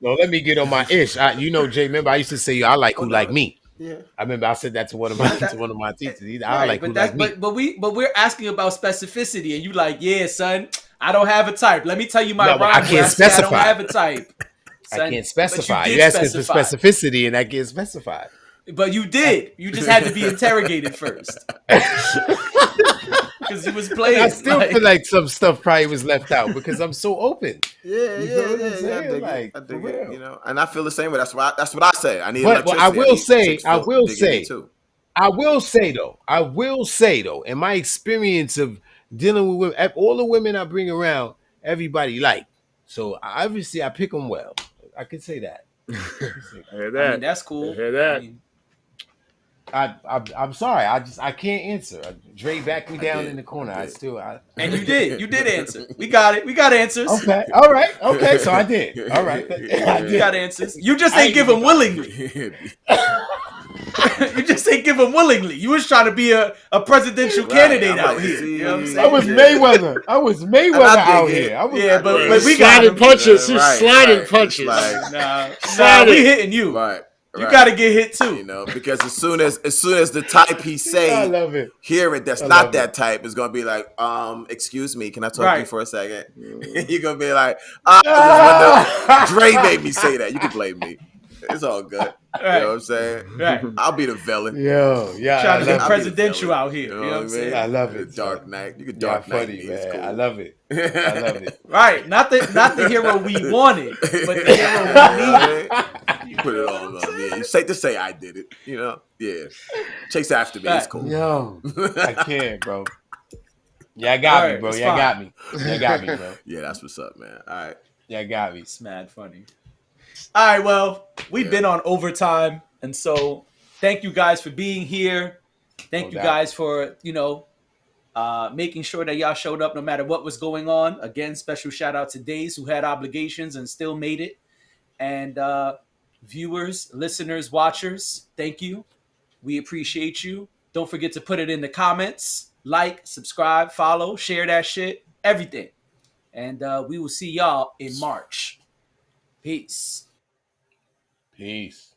No, let me get on my ish. Jay. Remember, I used to say, I like
Oh
who like
no,
me.
yeah,
I remember I said that to one of my
But
to one of my teachers. I
right.
like who
But that's
like me.
but we're asking about specificity, and you like, yeah, son, I don't have a type. Let me tell you my
No, but I
rhyme where I
can't
say I don't
specify.
have a type,
I
son.
can't
But you
specify.
did
You're asking for
specify.
specificity, and I can't specify.
But you did. You just had to be interrogated first because you was
I
playing.
still feel like some stuff probably was left out because I'm so open.
yeah,
You feel
yeah,
what I'm
yeah, yeah. I
saying?
dig it.
Like
I
for
dig it.
real.
And I feel the same way. That's what I say. I need
But I
electricity. I
will
need
say,
chicks digging me too.
I will say though, in my experience of dealing with women, all the women I bring around, everybody like. So obviously I pick them well. I can say that. I can say
I hear
I mean,
that.
that's
I
cool.
hear
I
that.
mean,
I'm sorry. I can't answer. Dre backed me
I
down
did.
in the corner.
I
I
did.
still.
and you did answer. We got it. We got answers.
Okay. All right. Okay. So I did. All right. I
You
did.
got answers. You just
I
ain't
ain't
give
even
them willingly. You just ain't give him willingly. You was trying to be a presidential
Right,
candidate
I'm
out
like,
here.
see,
You know what I'm
I
saying?
was
yeah.
Mayweather. I was
And
Mayweather
I
out
dig it.
here. I was.
Yeah, but we got
sliding
him.
punches. He's
Right,
sliding
right.
punches.
It's like,
Nah,
Slide
we
it.
hitting you.
right,
You
right.
got to get hit too.
You know, because as soon as the type he
I
say
love it.
hear it, that's
I
not
love
that
it.
type is gonna be like, excuse me, can I talk to you
Right.
for a second?
Mm.
You're gonna be like, I was just wondering. Dre made me say that. You can blame me. It's all good. You know
Right.
what I'm saying?
Right.
I'll be the villain.
Yo, yeah, I
Trying to get
love
I'll
it.
be the
presidential
villain.
out here.
You
You
know
know
what
what
I
I'm
mean?
saying?
I love
The
it,
Dark
son.
Knight. You can
Yeah,
Dark Knight
funny,
me. It's
man. I
cool.
love it. I love it.
Right. Not the hero we wanted, but the hero
You
we
know what I
needed.
mean? You put it on them. Yeah, you say to say I did it. You know? Yeah. Chase after me. It's
Right.
cool.
Yo, I can't, bro. Y'all
All
got me,
right.
bro.
It's
Y'all
fine.
got me. Y'all got me, bro.
Yeah, that's what's up, man. All right.
Y'all got me.
It's mad funny. All right. Well, we've
Yeah.
been on overtime, and so thank you guys for being here. Thank
No
you
doubt.
guys for making sure that y'all showed up no matter what was going on. Again, special shout out to Days who had obligations and still made it. And viewers, listeners, watchers, thank you. We appreciate you. Don't forget to put it in the comments. Like, subscribe, follow, share that shit, everything. And we will see y'all in March. Peace.
Peace.